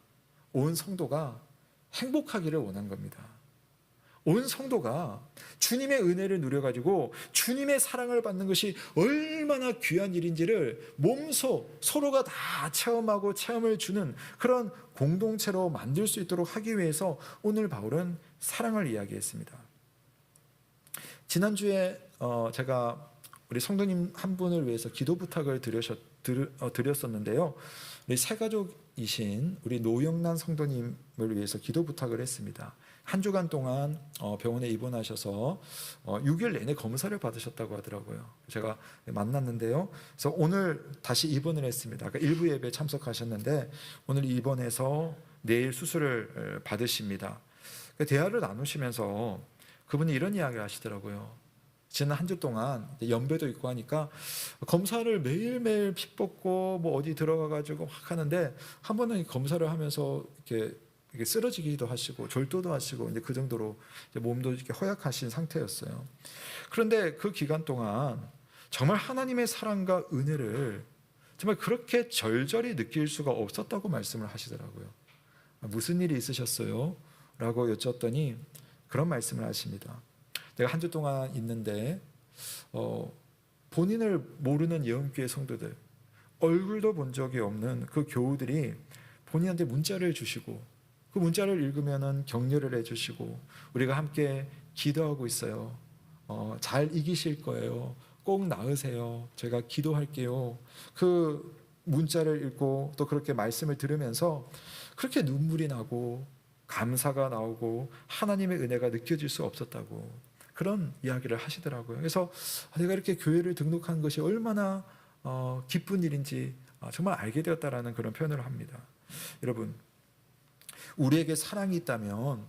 온 성도가 행복하기를 원한 겁니다. 온 성도가 주님의 은혜를 누려가지고 주님의 사랑을 받는 것이 얼마나 귀한 일인지를 몸소 서로가 다 체험하고 체험을 주는 그런 공동체로 만들 수 있도록 하기 위해서 오늘 바울은 사랑을 이야기했습니다. 지난주에 제가 우리 성도님 한 분을 위해서 기도 부탁을 드렸었는데요. 우리 새가족이신 우리 노영란 성도님을 위해서 기도 부탁을 했습니다. 한 주간 동안 병원에 입원하셔서 6일 내내 검사를 받으셨다고 하더라고요. 제가 만났는데요. 그래서 오늘 다시 입원을 했습니다. 아까 일부 예배에 참석하셨는데 오늘 입원해서 내일 수술을 받으십니다. 대화를 나누시면서 그분이 이런 이야기를 하시더라고요. 지난 한 주 동안 연배도 있고 하니까 검사를 매일매일 피 뽑고 뭐 어디 들어가가지고 막 하는데, 한 번은 검사를 하면서 이렇게 쓰러지기도 하시고 졸도도 하시고 이제 그 정도로 이제 몸도 이렇게 허약하신 상태였어요. 그런데 그 기간 동안 정말 하나님의 사랑과 은혜를 정말 그렇게 절절히 느낄 수가 없었다고 말씀을 하시더라고요. 무슨 일이 있으셨어요? 라고 여쭸더니 그런 말씀을 하십니다. 내가 한 주 동안 있는데 본인을 모르는 예언교회 성도들, 얼굴도 본 적이 없는 그 교우들이 본인한테 문자를 주시고, 그 문자를 읽으면은 격려를 해주시고, 우리가 함께 기도하고 있어요. 잘 이기실 거예요. 꼭 나으세요. 제가 기도할게요. 그 문자를 읽고 또 그렇게 말씀을 들으면서 그렇게 눈물이 나고 감사가 나오고 하나님의 은혜가 느껴질 수 없었다고 그런 이야기를 하시더라고요. 그래서 내가 이렇게 교회를 등록한 것이 얼마나 기쁜 일인지 정말 알게 되었다라는 그런 표현을 합니다. 여러분, 우리에게 사랑이 있다면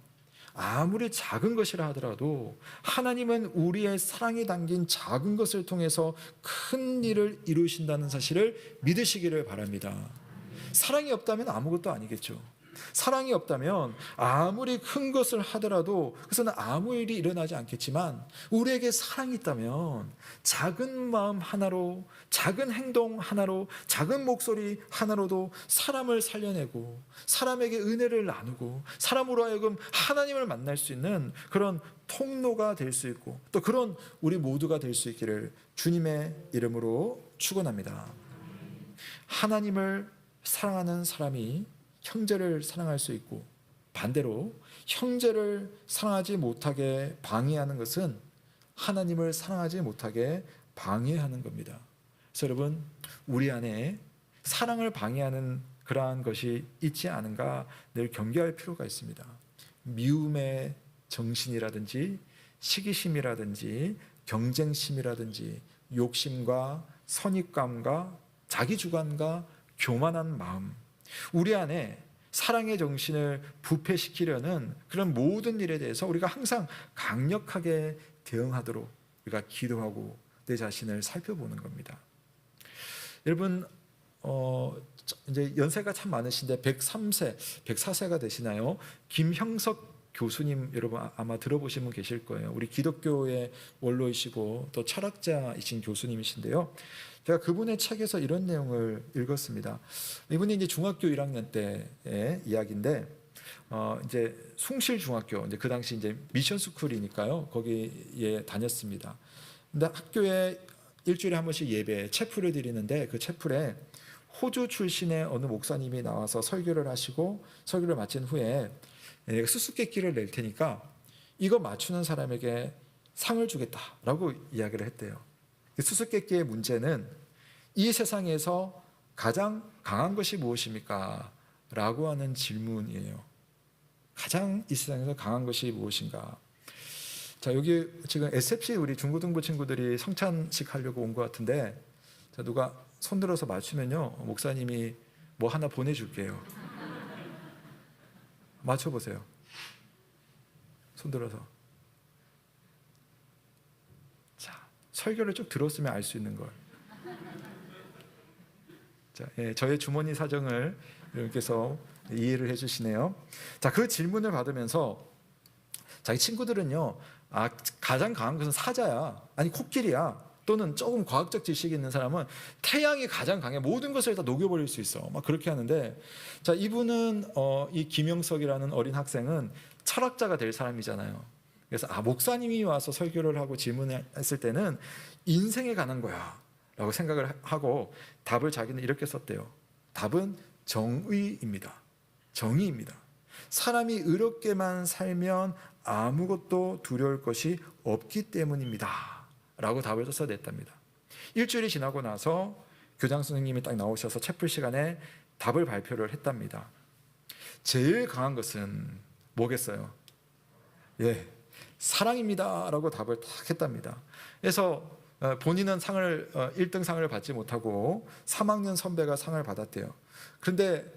아무리 작은 것이라 하더라도 하나님은 우리의 사랑이 담긴 작은 것을 통해서 큰 일을 이루신다는 사실을 믿으시기를 바랍니다. 사랑이 없다면 아무것도 아니겠죠. 사랑이 없다면 아무리 큰 것을 하더라도 그것은 아무 일이 일어나지 않겠지만, 우리에게 사랑이 있다면 작은 마음 하나로, 작은 행동 하나로, 작은 목소리 하나로도 사람을 살려내고 사람에게 은혜를 나누고 사람으로 하여금 하나님을 만날 수 있는 그런 통로가 될 수 있고, 또 그런 우리 모두가 될 수 있기를 주님의 이름으로 축원합니다. 하나님을 사랑하는 사람이 형제를 사랑할 수 있고, 반대로 형제를 사랑하지 못하게 방해하는 것은 하나님을 사랑하지 못하게 방해하는 겁니다. 그래서 여러분, 우리 안에 사랑을 방해하는 그러한 것이 있지 않은가 늘 경계할 필요가 있습니다. 미움의 정신이라든지 시기심이라든지 경쟁심이라든지 욕심과 선입감과 자기주관과 교만한 마음, 우리 안에 사랑의 정신을 부패시키려는 그런 모든 일에 대해서 우리가 항상 강력하게 대응하도록 우리가 기도하고 내 자신을 살펴보는 겁니다. 여러분 이제 연세가 참 많으신데 103세, 104세가 되시나요? 김형석 교수님 여러분 아마 들어보신 분 계실 거예요. 우리 기독교의 원로이시고 또 철학자이신 교수님이신데요. 제가 그분의 책에서 이런 내용을 읽었습니다. 이분이 이제 중학교 1학년 때의 이야기인데 이제 숭실중학교, 이제 그 당시 이제 미션 스쿨이니까요. 거기에 다녔습니다. 근데 학교에 일주일에 한 번씩 예배 체풀을 드리는데 그 체풀에 호주 출신의 어느 목사님이 나와서 설교를 하시고 설교를 마친 후에 내가 수수께끼를 낼 테니까 이거 맞추는 사람에게 상을 주겠다라고 이야기를 했대요. 수수께끼의 문제는 이 세상에서 가장 강한 것이 무엇입니까? 라고 하는 질문이에요. 가장 이 세상에서 강한 것이 무엇인가? 자, 여기 지금 SFC 우리 중고등부 친구들이 성찬식 하려고 온 것 같은데, 자, 누가 손들어서 맞추면요 목사님이 뭐 하나 보내줄게요. 맞춰보세요. 손들어서. 자, 설교를 쭉 들었으면 알 수 있는 걸. 자, 저의 주머니 사정을 여러분께서 이해를 해주시네요. 자, 그 질문을 받으면서 자기 친구들은요, 가장 강한 것은 사자야, 아니 코끼리야, 또는 조금 과학적 지식이 있는 사람은 태양이 가장 강해, 모든 것을 다 녹여버릴 수 있어, 막 그렇게 하는데, 자, 이분은 이 김영석이라는 어린 학생은 철학자가 될 사람이잖아요. 그래서 목사님이 와서 설교를 하고 질문했을 때는 인생에 관한 거야 라고 생각을 하고 답을 자기는 이렇게 썼대요. 답은 정의입니다. 정의입니다. 사람이 의롭게만 살면 아무것도 두려울 것이 없기 때문입니다 라고 답을 써서 냈답니다. 일주일이 지나고 나서 교장 선생님이 딱 나오셔서 채플 시간에 답을 발표를 했답니다. 제일 강한 것은 뭐겠어요? 사랑입니다 라고 답을 딱 했답니다. 그래서 본인은 상을 1등 상을 받지 못하고 3학년 선배가 상을 받았대요. 그런데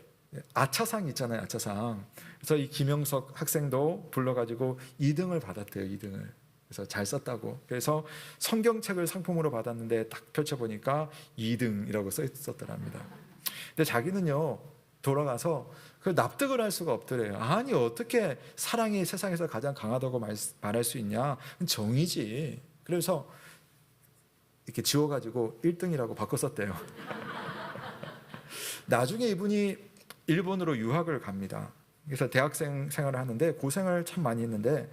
아차상 있잖아요, 아차상. 그래서 이 김영석 학생도 불러가지고 2등을 받았대요, 2등을. 그래서 잘 썼다고. 그래서 성경책을 상품으로 받았는데 딱 펼쳐보니까 2등이라고 써 있었더랍니다. 근데 자기는요, 돌아가서 그 납득을 할 수가 없더래요. 아니, 어떻게 사랑이 세상에서 가장 강하다고 말할 수 있냐? 정이지. 그래서 이렇게 지워가지고 1등이라고 바꿔 썼대요. 나중에 이분이 일본으로 유학을 갑니다. 그래서 대학생 생활을 하는데 고생을 참 많이 했는데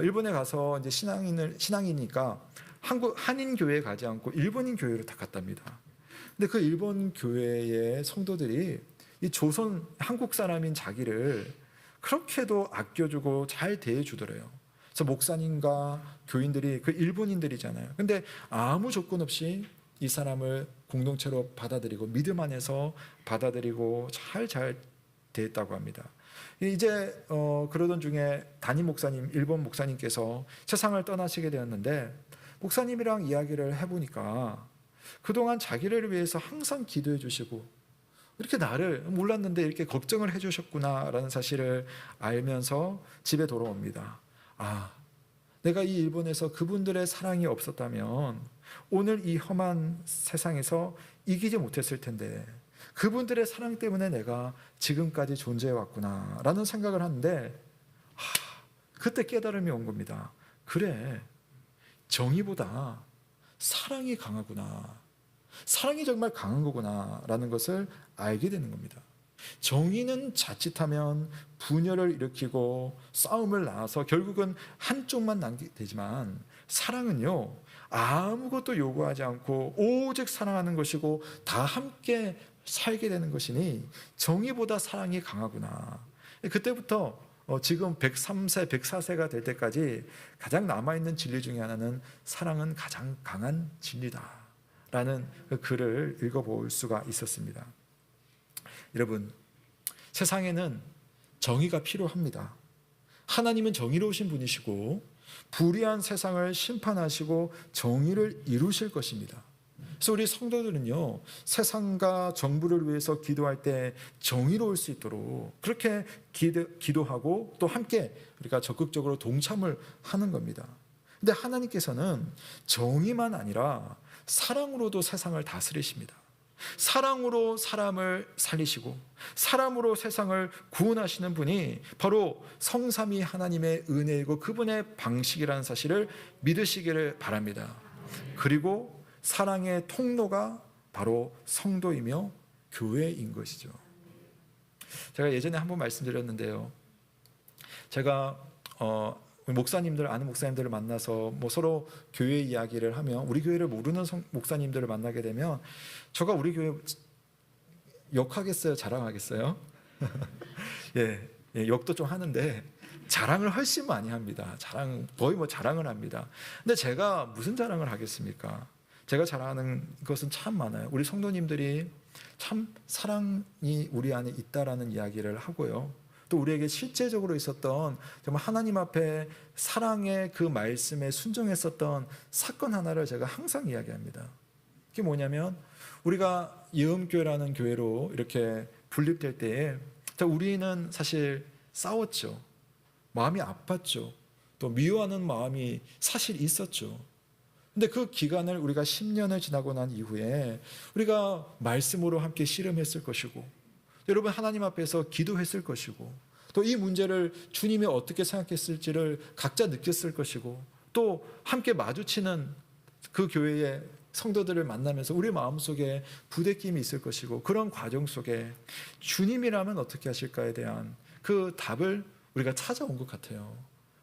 일본에 가서 이제 신앙이니까 한인 교회에 가지 않고 일본인 교회로 다 갔답니다. 근데 그 일본 교회의 성도들이 이 조선 한국 사람인 자기를 그렇게도 아껴주고 잘 대해주더래요. 그래서 목사님과 교인들이 그 일본인들이잖아요. 근데 아무 조건 없이 이 사람을 공동체로 받아들이고 믿음 안에서 받아들이고 잘 대했다고 합니다. 이제 그러던 중에 담임 목사님, 일본 목사님께서 세상을 떠나시게 되었는데 목사님이랑 이야기를 해보니까 그동안 자기를 위해서 항상 기도해 주시고 이렇게 나를 몰랐는데 이렇게 걱정을 해주셨구나라는 사실을 알면서 집에 돌아옵니다. 내가 이 일본에서 그분들의 사랑이 없었다면 오늘 이 험한 세상에서 이기지 못했을 텐데 그분들의 사랑 때문에 내가 지금까지 존재해 왔구나라는 생각을 하는데 그때 깨달음이 온 겁니다. 그래, 정의보다 사랑이 강하구나, 사랑이 정말 강한 거구나라는 것을 알게 되는 겁니다. 정의는 자칫하면 분열을 일으키고 싸움을 낳아서 결국은 한쪽만 남게 되지만 사랑은요, 아무것도 요구하지 않고 오직 사랑하는 것이고 다 함께 살게 되는 것이니 정의보다 사랑이 강하구나. 그때부터 지금 103세, 104세가 될 때까지 가장 남아있는 진리 중에 하나는 사랑은 가장 강한 진리다라는 그 글을 읽어볼 수가 있었습니다. 여러분, 세상에는 정의가 필요합니다. 하나님은 정의로우신 분이시고 불의한 세상을 심판하시고 정의를 이루실 것입니다. 그래서 우리 성도들은요, 세상과 정부를 위해서 기도할 때 정의로울 수 있도록 그렇게 기도하고 또 함께 우리가 적극적으로 동참을 하는 겁니다. 근데 하나님께서는 정의만 아니라 사랑으로도 세상을 다스리십니다. 사랑으로 사람을 살리시고 사람으로 세상을 구원하시는 분이 바로 성삼위 하나님의 은혜이고 그분의 방식이라는 사실을 믿으시기를 바랍니다. 그리고 사랑의 통로가 바로 성도이며 교회인 것이죠. 제가 예전에 한번 말씀드렸는데요, 제가 목사님들, 아는 목사님들을 만나서 뭐 서로 교회 이야기를 하면, 우리 교회를 모르는 목사님들을 만나게 되면 제가 우리 교회 욕하겠어요, 자랑하겠어요? 예, 욕도 좀 하는데 자랑을 훨씬 많이 합니다. 거의 뭐 자랑을 합니다. 근데 제가 무슨 자랑을 하겠습니까? 제가 자랑하는 것은 참 많아요. 우리 성도님들이 참 사랑이 우리 안에 있다라는 이야기를 하고요, 또 우리에게 실제적으로 있었던 정말 하나님 앞에 사랑의 그 말씀에 순종했었던 사건 하나를 제가 항상 이야기합니다. 그게 뭐냐면, 우리가 예음교회라는 교회로 이렇게 분립될 때에 우리는 사실 싸웠죠. 마음이 아팠죠. 또 미워하는 마음이 사실 있었죠. 근데 그 기간을 우리가 10년을 지나고 난 이후에 우리가 말씀으로 함께 씨름했을 것이고, 여러분 하나님 앞에서 기도했을 것이고, 또 이 문제를 주님이 어떻게 생각했을지를 각자 느꼈을 것이고, 또 함께 마주치는 그 교회의 성도들을 만나면서 우리 마음속에 부대낌이 있을 것이고, 그런 과정 속에 주님이라면 어떻게 하실까에 대한 그 답을 우리가 찾아온 것 같아요.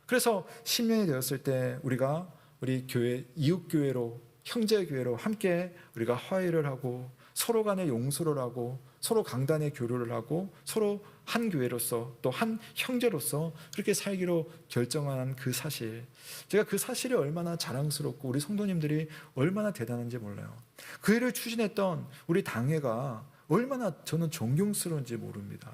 그래서 10년이 되었을 때 우리가 우리 교회, 이웃교회로, 형제교회로 함께 우리가 화해를 하고 서로 간에 용서를 하고 서로 강단의 교류를 하고 서로 한 교회로서 또 한 형제로서 그렇게 살기로 결정한 그 사실, 제가 그 사실이 얼마나 자랑스럽고 우리 성도님들이 얼마나 대단한지 몰라요. 그 일을 추진했던 우리 당회가 얼마나 저는 존경스러운지 모릅니다.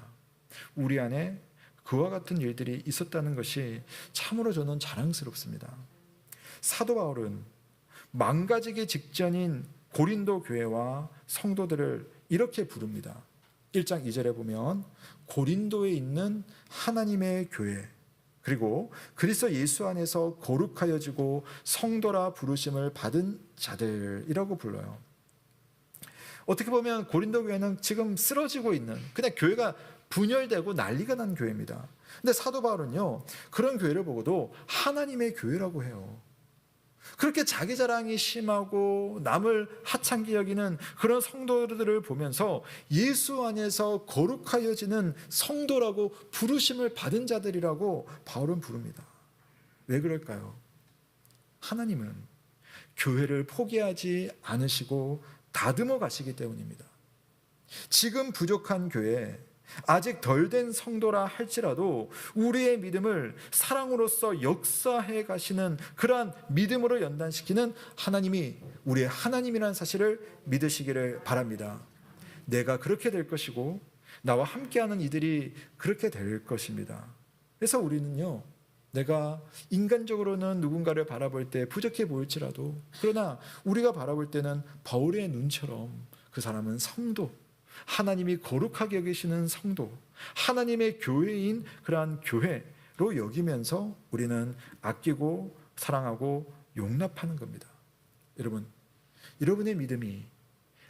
우리 안에 그와 같은 일들이 있었다는 것이 참으로 저는 자랑스럽습니다. 사도 바울은 망가지기 직전인 고린도 교회와 성도들을 이렇게 부릅니다. 1장 2절에 보면 고린도에 있는 하나님의 교회, 그리고 그리스도 예수 안에서 거룩하여지고 성도라 부르심을 받은 자들이라고 불러요. 어떻게 보면 고린도 교회는 지금 쓰러지고 있는, 그냥 교회가 분열되고 난리가 난 교회입니다. 근데 사도 바울은요, 그런 교회를 보고도 하나님의 교회라고 해요. 그렇게 자기 자랑이 심하고 남을 하찮게 여기는 그런 성도들을 보면서 예수 안에서 거룩하여지는 성도라고 부르심을 받은 자들이라고 바울은 부릅니다. 왜 그럴까요? 하나님은 교회를 포기하지 않으시고 다듬어 가시기 때문입니다. 지금 부족한 교회, 아직 덜 된 성도라 할지라도 우리의 믿음을 사랑으로서 역사해 가시는 그러한 믿음으로 연단시키는 하나님이 우리의 하나님이라는 사실을 믿으시기를 바랍니다. 내가 그렇게 될 것이고 나와 함께하는 이들이 그렇게 될 것입니다. 그래서 우리는요, 내가 인간적으로는 누군가를 바라볼 때 부족해 보일지라도, 그러나 우리가 바라볼 때는 바울의 눈처럼 그 사람은 성도, 하나님이 거룩하게 여기시는 성도, 하나님의 교회인 그러한 교회로 여기면서 우리는 아끼고 사랑하고 용납하는 겁니다. 여러분, 여러분의 믿음이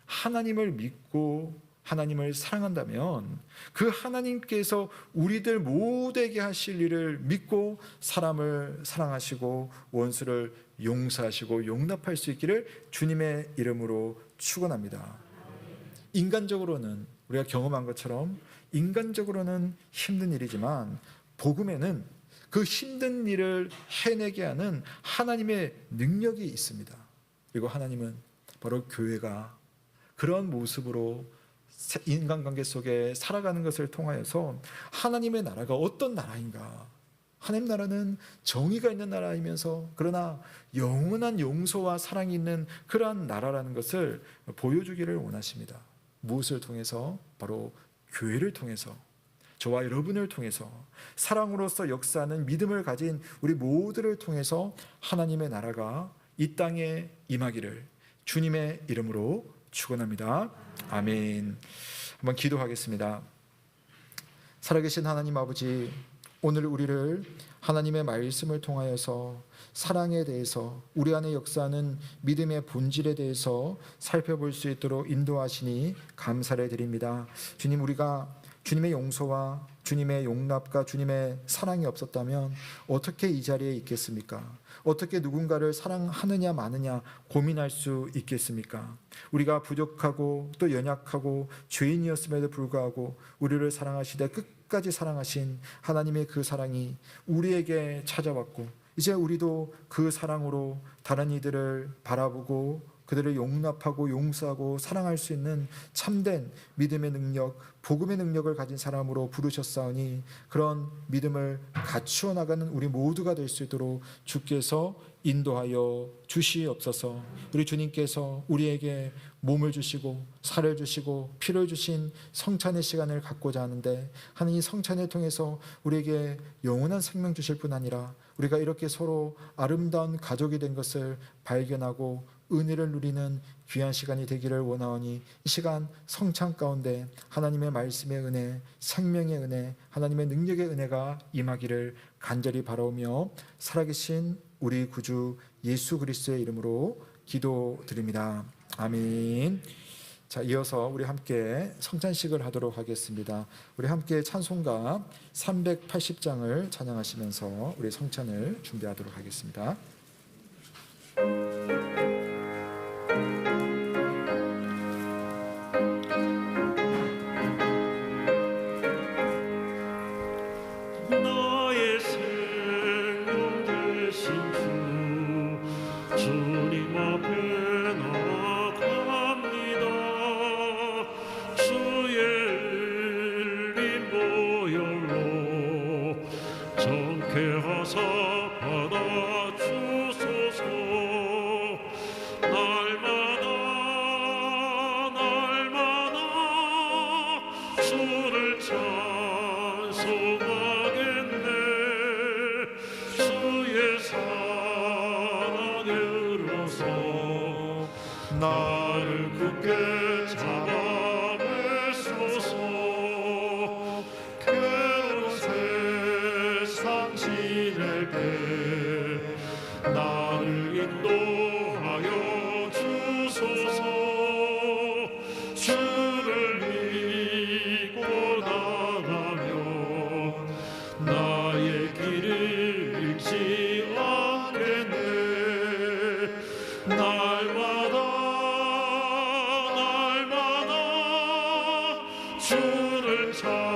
하나님을 믿고 하나님을 사랑한다면 그 하나님께서 우리들 모두에게 하실 일을 믿고 사람을 사랑하시고 원수를 용서하시고 용납할 수 있기를 주님의 이름으로 축원합니다. 인간적으로는 우리가 경험한 것처럼 인간적으로는 힘든 일이지만 복음에는 그 힘든 일을 해내게 하는 하나님의 능력이 있습니다. 그리고 하나님은 바로 교회가 그런 모습으로 인간관계 속에 살아가는 것을 통하여서 하나님의 나라가 어떤 나라인가, 하나님 나라는 정의가 있는 나라이면서 그러나 영원한 용서와 사랑이 있는 그러한 나라라는 것을 보여주기를 원하십니다. 무엇을 통해서? 바로 교회를 통해서, 저와 여러분을 통해서 사랑으로서 역사하는 믿음을 가진 우리 모두를 통해서 하나님의 나라가 이 땅에 임하기를 주님의 이름으로 축원합니다. 아멘. 한번 기도하겠습니다. 살아계신 하나님 아버지, 오늘 우리를 하나님의 말씀을 통하여서 사랑에 대해서 우리 안에 역사하는 믿음의 본질에 대해서 살펴볼 수 있도록 인도하시니 감사를 드립니다. 주님, 우리가 주님의 용서와 주님의 용납과 주님의 사랑이 없었다면 어떻게 이 자리에 있겠습니까? 어떻게 누군가를 사랑하느냐 마느냐 고민할 수 있겠습니까? 우리가 부족하고 또 연약하고 죄인이었음에도 불구하고 우리를 사랑하시되 끝까지 사랑하신 하나님의 그 사랑이 우리에게 찾아왔고, 이제 우리도 그 사랑으로 다른 이들을 바라보고 그들을 용납하고 용서하고 사랑할 수 있는 참된 믿음의 능력, 복음의 능력을 가진 사람으로 부르셨사오니 그런 믿음을 갖추어 나가는 우리 모두가 될 수 있도록 주께서 인도하여 주시옵소서. 우리 주님께서 우리에게 몸을 주시고 살을 주시고 피를 주신 성찬의 시간을 갖고자 하는데, 하나님 성찬을 통해서 우리에게 영원한 생명 주실 뿐 아니라 우리가 이렇게 서로 아름다운 가족이 된 것을 발견하고 은혜를 누리는 귀한 시간이 되기를 원하오니, 이 시간 성찬 가운데 하나님의 말씀의 은혜, 생명의 은혜, 하나님의 능력의 은혜가 임하기를 간절히 바라오며 살아계신 우리 구주 예수 그리스도의 이름으로 기도드립니다. 아멘. 자, 이어서 우리 함께 성찬식을 하도록 하겠습니다. 우리 함께 찬송가 380장을 찬양하시면서 우리 성찬을 준비하도록 하겠습니다. 나의 생명 되신 주 주님 앞에 나아갑니다. 주의 흘린 보혈로 정케하사 받아주소서. 날마다 주를 찬송하겠네. 주의 사랑으로서 나를 굳게 잡아 매소서. 괴로운 세상 지낼 때 나를 인도하여 주소서. 주를 믿고 나가면 나의 길을 잃지 않겠네. 날마다 주를 찬송하겠네.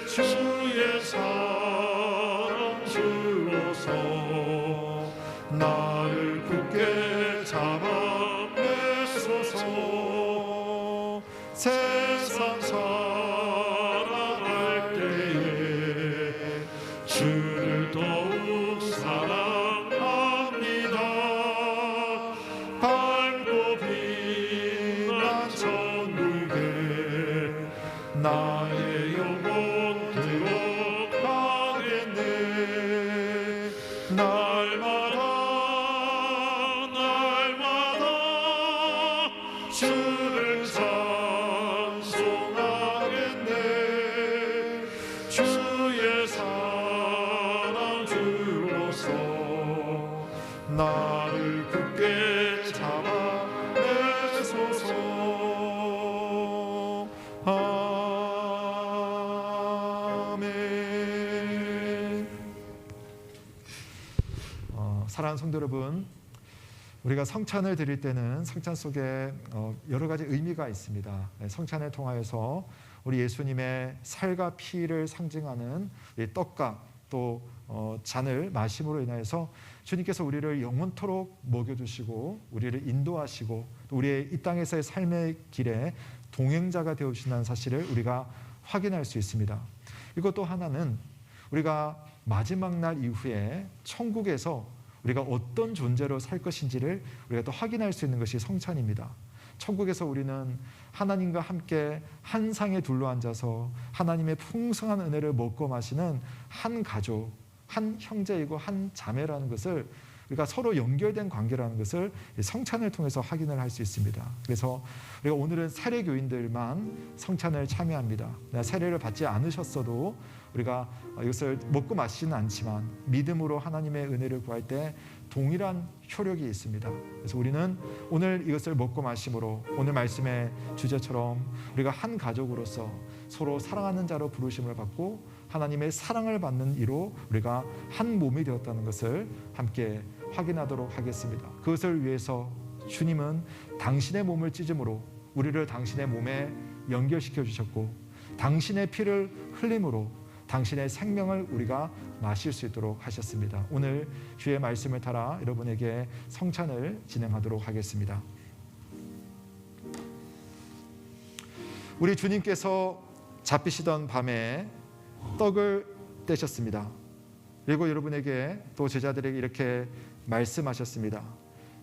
주의 사랑 주로서 나를 굳게 잡아 매소서. 세상 살아갈 때에 주를 더욱 사랑합니다. 밝고 빛난 천국에 나의 영혼 들어가겠네. 날마다 주를 찬송하겠네. 주의 사랑 주로서 나를 굳게 잡아 매소서. 아멘. 사랑하는 성도 여러분, 우리가 성찬을 드릴 때는 성찬 속에 여러 가지 의미가 있습니다. 성찬을 통하여서 우리 예수님의 살과 피를 상징하는 이 떡과 또 잔을 마심으로 인하여서 주님께서 우리를 영원토록 먹여주시고 우리를 인도하시고 또 우리의 이 땅에서의 삶의 길에 동행자가 되어주신다는 사실을 우리가 확인할 수 있습니다. 이것도 하나는 우리가 마지막 날 이후에 천국에서 우리가 어떤 존재로 살 것인지를 우리가 또 확인할 수 있는 것이 성찬입니다. 천국에서 우리는 하나님과 함께 한 상에 둘러앉아서 하나님의 풍성한 은혜를 먹고 마시는 한 가족, 한 형제이고 한 자매라는 것을, 우리가 서로 연결된 관계라는 것을 성찬을 통해서 확인을 할 수 있습니다. 그래서 우리가 오늘은 세례 교인들만 성찬을 참여합니다. 세례를 받지 않으셨어도 우리가 이것을 먹고 마시지는 않지만 믿음으로 하나님의 은혜를 구할 때 동일한 효력이 있습니다. 그래서 우리는 오늘 이것을 먹고 마심으로 오늘 말씀의 주제처럼 우리가 한 가족으로서 서로 사랑하는 자로 부르심을 받고 하나님의 사랑을 받는 이로 우리가 한 몸이 되었다는 것을 함께 확인하도록 하겠습니다. 그것을 위해서 주님은 당신의 몸을 찢음으로 우리를 당신의 몸에 연결시켜 주셨고, 당신의 피를 흘림으로 당신의 생명을 우리가 마실 수 있도록 하셨습니다. 오늘 주의 말씀을 따라 여러분에게 성찬을 진행하도록 하겠습니다. 우리 주님께서 잡히시던 밤에 떡을 떼셨습니다. 그리고 여러분에게 또 제자들에게 이렇게 말씀하셨습니다.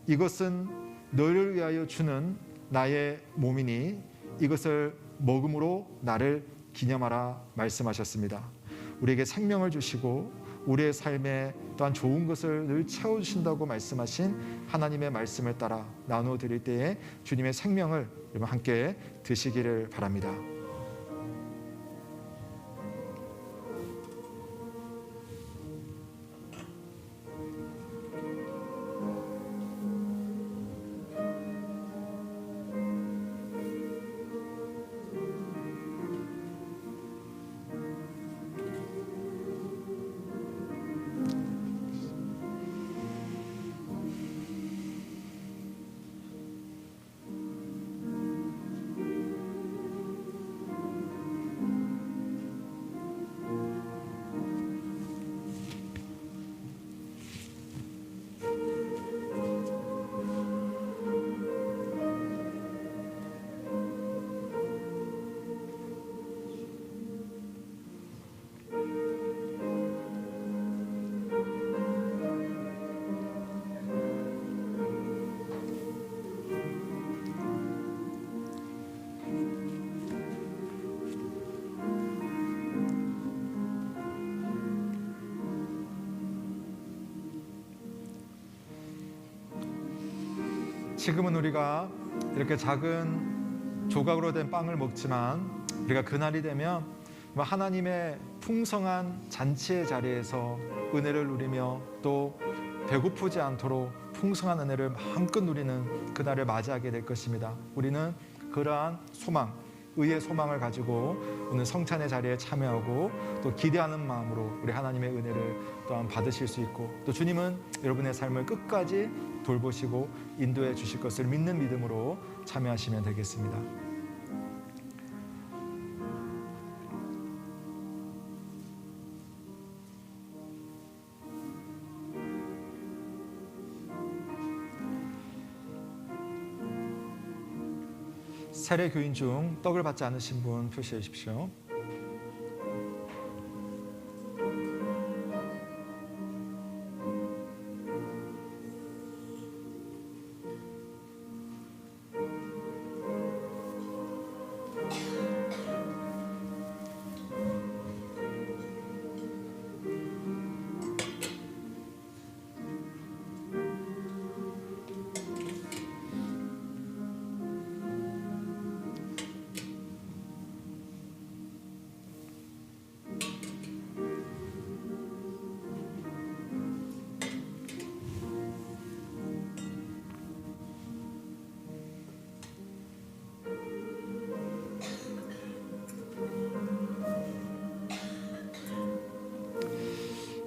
이것은 너희를 위하여 주는 나의 몸이니 이것을 먹음으로 나를 기념하라 말씀하셨습니다. 우리에게 생명을 주시고 우리의 삶에 또한 좋은 것을 늘 채워주신다고 말씀하신 하나님의 말씀을 따라 나누어 드릴 때에 주님의 생명을 여러분 함께 드시기를 바랍니다. 지금은 우리가 이렇게 작은 조각으로 된 빵을 먹지만 우리가 그날이 되면 하나님의 풍성한 잔치의 자리에서 은혜를 누리며 또 배고프지 않도록 풍성한 은혜를 마음껏 누리는 그날을 맞이하게 될 것입니다. 우리는 그러한 소망, 의의 소망을 가지고 오늘 성찬의 자리에 참여하고 또 기대하는 마음으로 우리 하나님의 은혜를 또한 받으실 수 있고, 또 주님은 여러분의 삶을 끝까지 돌보시고 인도해 주실 것을 믿는 믿음으로 참여하시면 되겠습니다. 세례 교인 중 떡을 받지 않으신 분 표시해 주십시오.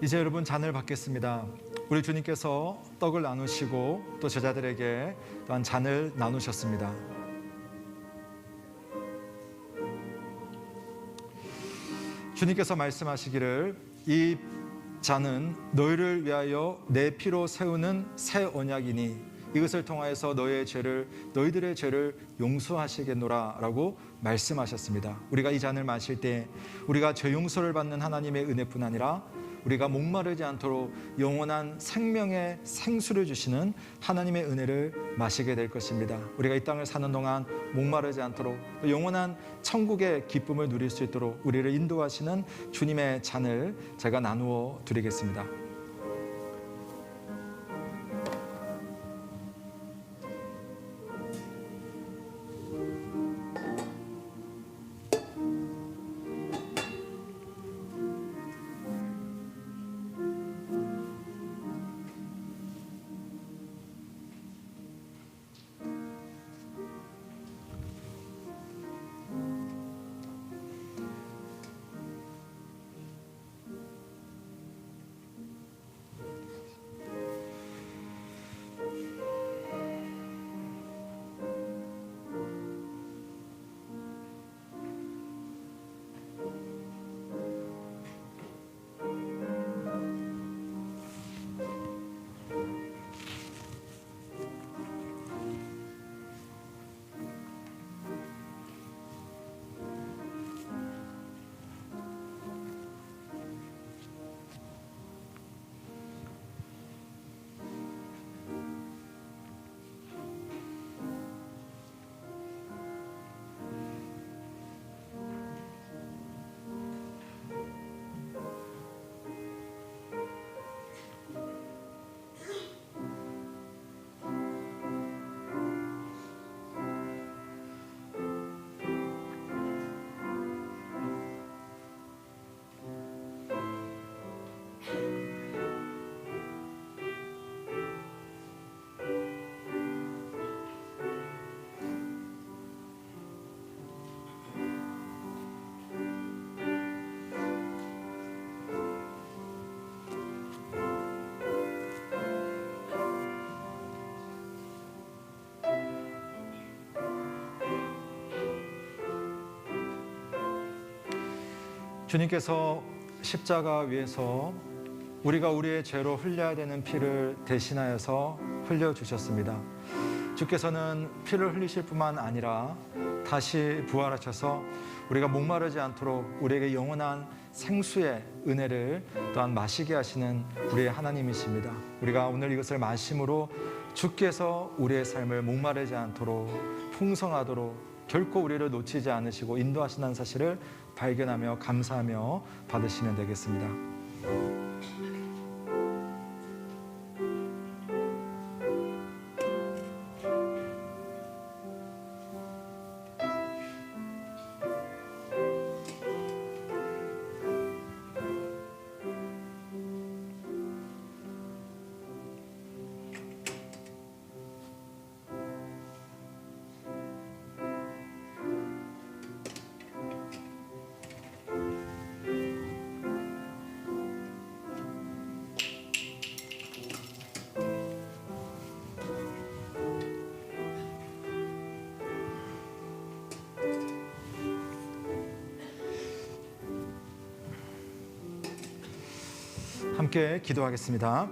이제 여러분 잔을 받겠습니다. 우리 주님께서 떡을 나누시고 또 제자들에게 또한 잔을 나누셨습니다. 주님께서 말씀하시기를 이 잔은 너희를 위하여 내 피로 세우는 새 언약이니 이것을 통하여서 너희들의 죄를 용서하시겠노라 라고 말씀하셨습니다. 우리가 이 잔을 마실 때 우리가 죄 용서를 받는 하나님의 은혜뿐 아니라 우리가 목마르지 않도록 영원한 생명의 생수를 주시는 하나님의 은혜를 마시게 될 것입니다. 우리가 이 땅을 사는 동안 목마르지 않도록 영원한 천국의 기쁨을 누릴 수 있도록 우리를 인도하시는 주님의 잔을 제가 나누어 드리겠습니다. 주님께서 십자가 위에서 우리가 우리의 죄로 흘려야 되는 피를 대신하여서 흘려주셨습니다. 주께서는 피를 흘리실 뿐만 아니라 다시 부활하셔서 우리가 목마르지 않도록 우리에게 영원한 생수의 은혜를 또한 마시게 하시는 우리의 하나님이십니다. 우리가 오늘 이것을 마심으로 주께서 우리의 삶을 목마르지 않도록 풍성하도록 결코 우리를 놓치지 않으시고 인도하신다는 사실을 발견하며 감사하며 받으시면 되겠습니다. 함께 기도하겠습니다.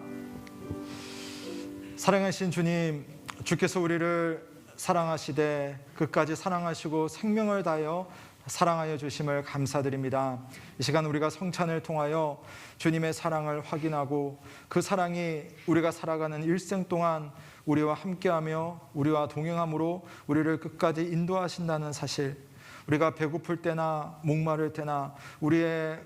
사랑하신 주님, 주께서 우리를 사랑하시되 끝까지 사랑하시고 생명을 다하여 사랑하여 주심을 감사드립니다. 이 시간 우리가 성찬을 통하여 주님의 사랑을 확인하고 그 사랑이 우리가 살아가는 일생 동안 우리와 함께하며 우리와 동행함으로 우리를 끝까지 인도하신다는 사실, 우리가 배고플 때나 목마를 때나 우리의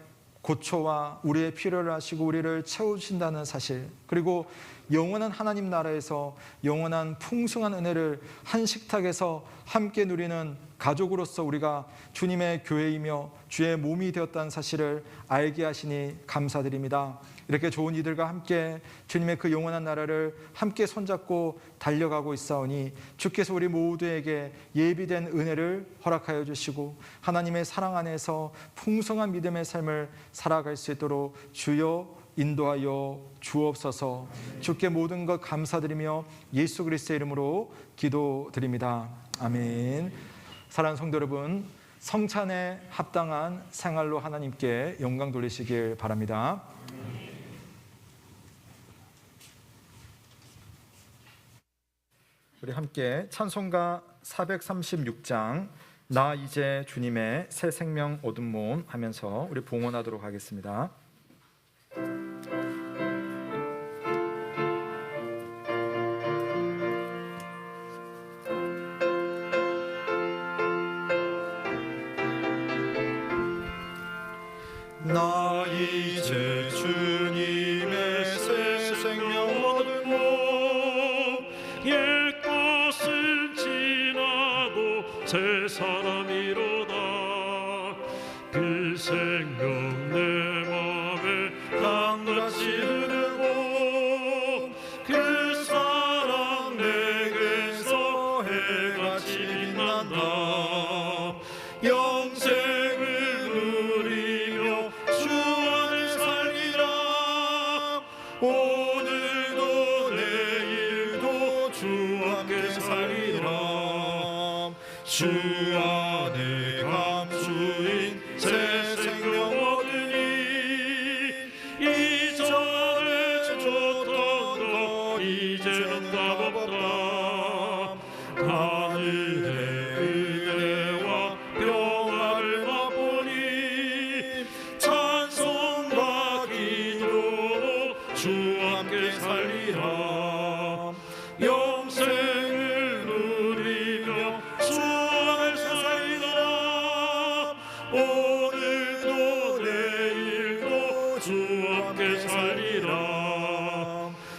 고초와 우리의 필요를 하시고 우리를 채우신다는 사실, 그리고 영원한 하나님 나라에서 영원한 풍성한 은혜를 한 식탁에서 함께 누리는 가족으로서 우리가 주님의 교회이며 주의 몸이 되었다는 사실을 알게 하시니 감사드립니다. 이렇게 좋은 이들과 함께 주님의 그 영원한 나라를 함께 손잡고 달려가고 있사오니 주께서 우리 모두에게 예비된 은혜를 허락하여 주시고 하나님의 사랑 안에서 풍성한 믿음의 삶을 살아갈 수 있도록 주여 인도하여 주옵소서. 주께 모든 것 감사드리며 예수 그리스도의 이름으로 기도드립니다. 아멘. 사랑하는 성도 여러분, 성찬에 합당한 생활로 하나님께 영광 돌리시길 바랍니다. 우리 함께 찬송가 436장 나 이제 주님의 새 생명 얻은 몸 하면서 우리 봉헌하도록 하겠습니다. 나 이제 주님의 새 생명 얻은 옛 것은 지나고 새 사람이로다. 그 생명 내 맘에 강같이 흐르고 그 사랑 내게서 해같이 빛난다. 영생을 누리며 주 안에 살리라. 오늘도 내일도 주 함께 살리라. 주 안에 감추인 새 생명 얻으니 이전에 줬던 것 이제는 값없다. 하늘의 은혜와 평화를 맛보니 찬송과 기도로 주 함께 살리라. 영생을 누리며 주 안에 살리라. 오늘도 내일도 주 함께 살리라.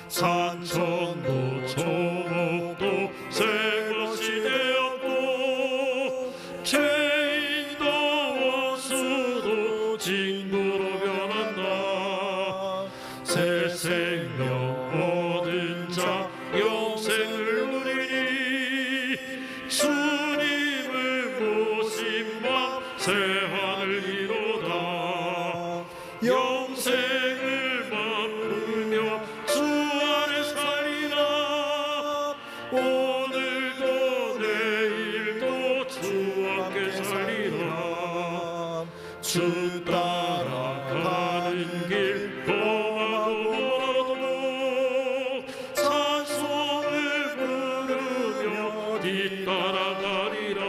산천도 초목도 새 것이 되었고 죄인도 원수도 친구로 변한다. 새 생명 얻은 자 영생을 누리니 주님을 모신 밤 새 하늘 이로다. 영생을 맛보며 주 안에 살리라. 오늘도 내일도 주 함께 살리라. 주 따라가는 길 험하고 멀어도 찬송을 부르며 뒤따라가리라.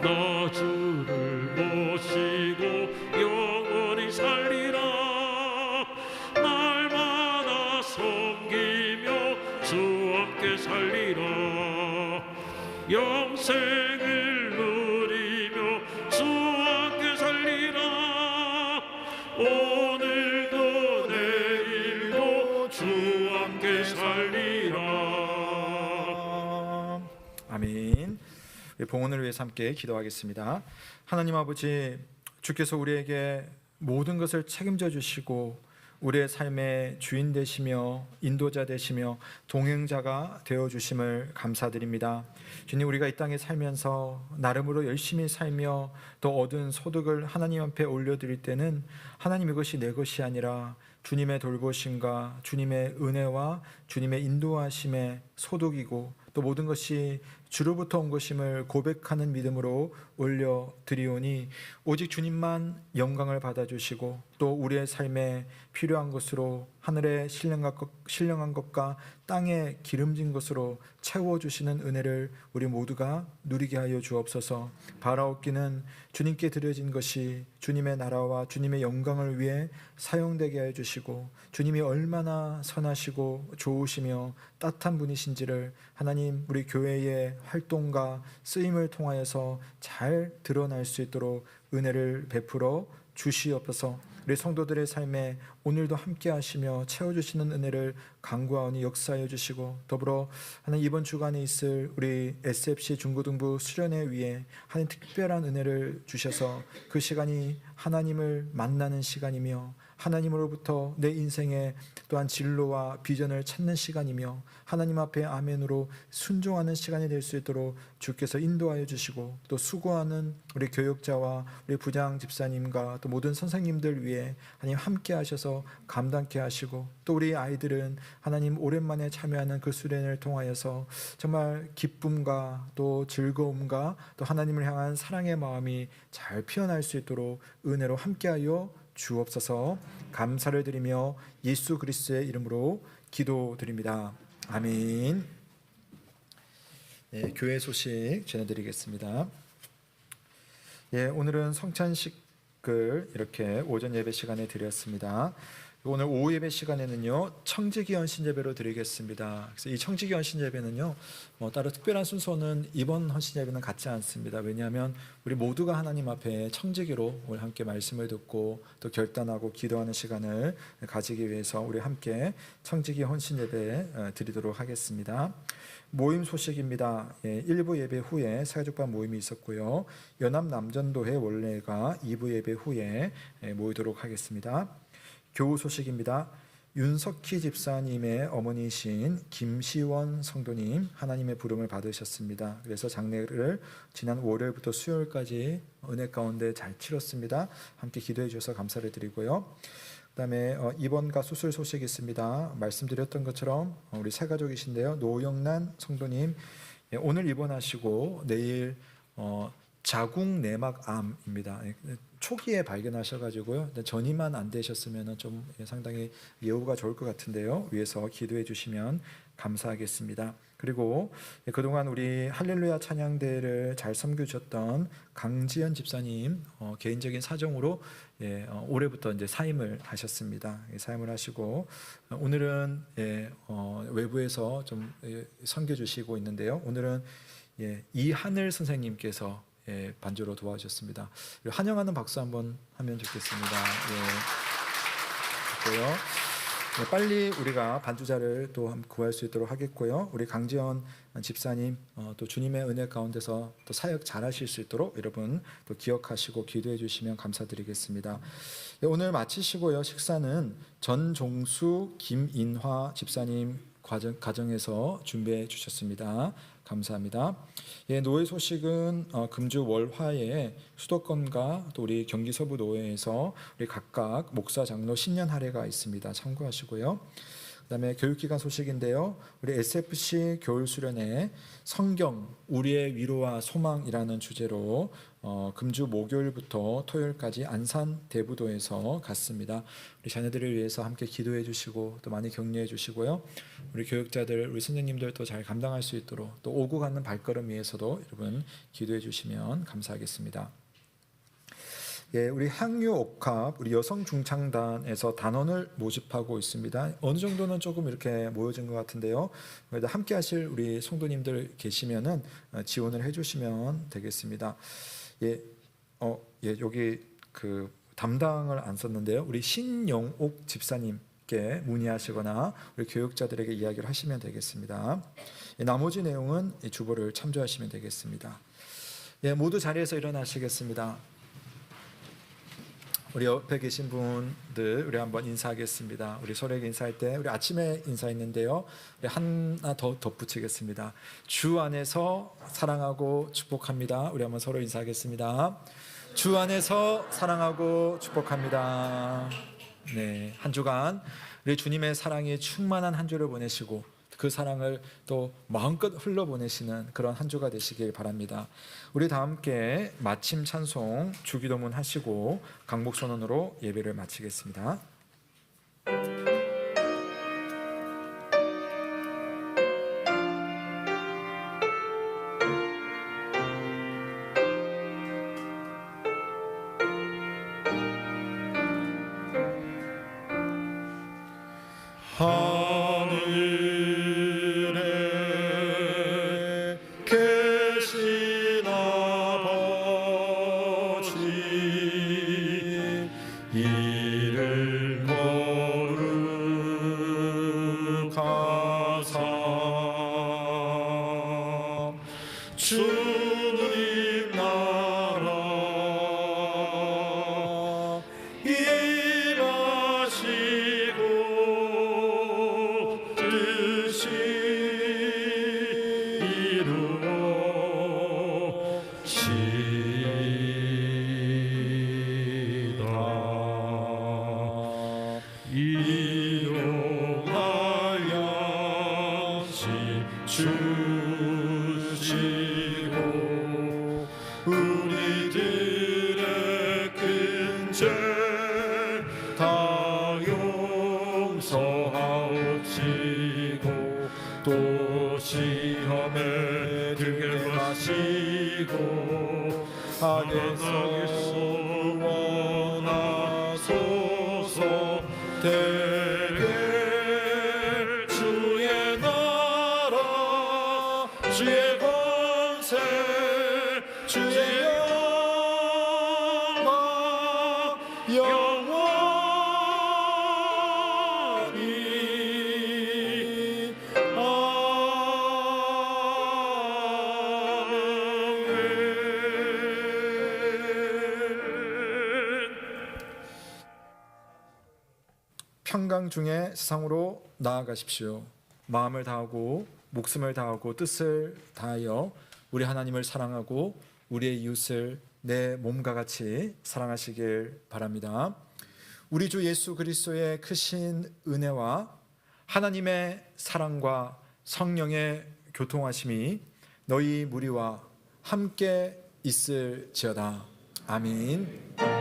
나 주를 모시고 영원히 살리라. 날마다 섬기며 주 함께 살리라. 영생을 누리며 주 함께 살리라. 오늘도 내일도 주 함께 살리라. 아멘. 우리 봉헌을 위해서 함께 기도하겠습니다. 하나님 아버지, 주께서 우리에게 모든 것을 책임져 주시고 우리의 삶의 주인 되시며 인도자 되시며 동행자가 되어 주심을 감사드립니다. 주님, 우리가 이 땅에 살면서 나름으로 열심히 살며 또 얻은 소득을 하나님 앞에 올려드릴 때는 하나님, 이것이 내 것이 아니라 주님의 돌보심과 주님의 은혜와 주님의 인도하심의 소득이고 또 모든 것이 주로부터 온 것임을 고백하는 믿음으로 올려드리오니 오직 주님만 영광을 받아주시고 또 우리의 삶에 필요한 것으로 하늘의 신령한 것과 땅에 기름진 것으로 채워주시는 은혜를 우리 모두가 누리게 하여 주옵소서. 바라옵기는 주님께 드려진 것이 주님의 나라와 주님의 영광을 위해 사용되게 하여 주시고 주님이 얼마나 선하시고 좋으시며 따뜻한 분이신지를 하나님, 우리 교회의 활동과 쓰임을 통하여서 잘 드러날 수 있도록 은혜를 베풀어 주시옵소서. 우리 성도들의 삶에 오늘도 함께 하시며 채워주시는 은혜를 간구하오니 역사하여 주시고, 더불어 하나님 이번 주간에 있을 우리 SFC 중고등부 수련회 위에 하나님 특별한 은혜를 주셔서 그 시간이 하나님을 만나는 시간이며 하나님으로부터 내 인생의 또한 진로와 비전을 찾는 시간이며 하나님 앞에 아멘으로 순종하는 시간이 될 수 있도록 주께서 인도하여 주시고, 또 수고하는 우리 교육자와 우리 부장 집사님과 또 모든 선생님들 위해 하나님 함께 하셔서 감당케 하시고, 또 우리 아이들은 하나님 오랜만에 참여하는 그 수련을 통하여서 정말 기쁨과 또 즐거움과 또 하나님을 향한 사랑의 마음이 잘 피어날 수 있도록 은혜로 함께하여 주옵소서. 감사를 드리며 예수 그리스도의 이름으로 기도드립니다. 아멘. 네, 교회 소식 전해드리겠습니다. 오늘은 성찬식을 이렇게 오전 예배 시간에 드렸습니다. 오늘 오후 예배 시간에는요 청지기 헌신 예배로 드리겠습니다. 그래서 이 청지기 헌신 예배는요 따로 특별한 순서는 이번 헌신 예배는 갖지 않습니다. 왜냐하면 우리 모두가 하나님 앞에 청지기로 오늘 함께 말씀을 듣고 또 결단하고 기도하는 시간을 가지기 위해서 우리 함께 청지기 헌신 예배 드리도록 하겠습니다. 모임 소식입니다. 1부 예배 후에 사회적반 모임이 있었고요. 연합 남전도회 원래가 2부 예배 후에 모이도록 하겠습니다. 교우 소식입니다. 윤석희 집사님의 어머니신 김시원 성도님 하나님의 부름을 받으셨습니다. 그래서 장례를 지난 월요일부터 수요일까지 은혜 가운데 잘 치렀습니다. 함께 기도해 주셔서 감사를 드리고요. 그다음에 입원과 수술 소식이 있습니다. 말씀드렸던 것처럼 우리 세 가족이신데요. 노영란 성도님 오늘 입원하시고 내일 자궁 내막암입니다. 초기에 발견하셔가지고요. 전이만 안 되셨으면 좀 상당히 예후가 좋을 것 같은데요. 위에서 기도해 주시면 감사하겠습니다. 그리고 그동안 우리 할렐루야 찬양대를 잘 섬겨주셨던 강지연 집사님 개인적인 사정으로 올해부터 이제 사임을 하셨습니다. 사임을 하시고 오늘은 외부에서 좀 섬겨주시고 있는데요. 오늘은 이하늘 선생님께서 반주로 도와주셨습니다. 환영하는 박수 한번 하면 좋겠습니다. 좋고요. 빨리 우리가 반주자를 또 구할 수 있도록 하겠고요. 우리 강지연 집사님 또 주님의 은혜 가운데서 또 사역 잘하실 수 있도록 여러분 또 기억하시고 기도해 주시면 감사드리겠습니다. 오늘 마치시고요. 식사는 전종수 김인화 집사님 가정에서 준비해 주셨습니다. 감사합니다. 노회 소식은 금주 월화에 수도권과 또 우리 경기 서부 노회에서 우리 각각 목사 장로 신년 할애가 있습니다. 참고하시고요. 그다음에 교육기관 소식인데요. 우리 SFC 겨울 수련회 성경 우리의 위로와 소망이라는 주제로 금주 목요일부터 토요일까지 안산 대부도에서 갔습니다. 우리 자녀들을 위해서 함께 기도해 주시고 또 많이 격려해 주시고요. 우리 교육자들, 우리 선생님들 또 잘 감당할 수 있도록 또 오고 가는 발걸음 위해서도 여러분 기도해 주시면 감사하겠습니다. 우리 향유 옥합 우리 여성 중창단에서 단원을 모집하고 있습니다. 어느 정도는 조금 이렇게 모여진 것 같은데요. 그래도 함께 하실 우리 성도님들 계시면은 지원을 해주시면 되겠습니다. 여기 그 담당을 안 썼는데요. 우리 신영옥 집사님께 문의하시거나 우리 교육자들에게 이야기를 하시면 되겠습니다. 나머지 내용은 주보를 참조하시면 되겠습니다. 모두 자리에서 일어나시겠습니다. 우리 옆에 계신 분들 우리 한번 인사하겠습니다. 우리 서로에게 인사할 때 우리 아침에 인사했는데요. 우리 하나 더 덧붙이겠습니다. 주 안에서 사랑하고 축복합니다. 우리 한번 서로 인사하겠습니다. 주 안에서 사랑하고 축복합니다. 한 주간 우리 주님의 사랑이 충만한 한 주를 보내시고 그 사랑을 또 마음껏 흘러보내시는 그런 한 주가 되시길 바랍니다. 우리 다 함께 마침 찬송 주기도문 하시고 강목선언으로 예배를 마치겠습니다. 하늘에 계신 아버지 이를 거룩하사 주님 나라 임하시고 뜻이 이루어지다. 주시고 우리들의 큰 죄 다 용서하옵시고 또 시험에 들게 하시고 악에서 원하소서 되게 주의 나라 주의 권세 주의 영광 영원히 아멘. 평강 중에 세상으로 나아가십시오. 마음을 다하고 목숨을 다하고 뜻을 다하여 우리 하나님을 사랑하고 우리의 이웃을 내 몸과 같이 사랑하시길 바랍니다. 우리 주 예수 그리스도의 크신 은혜와 하나님의 사랑과 성령의 교통하심이 너희 무리와 함께 있을지어다. 아멘.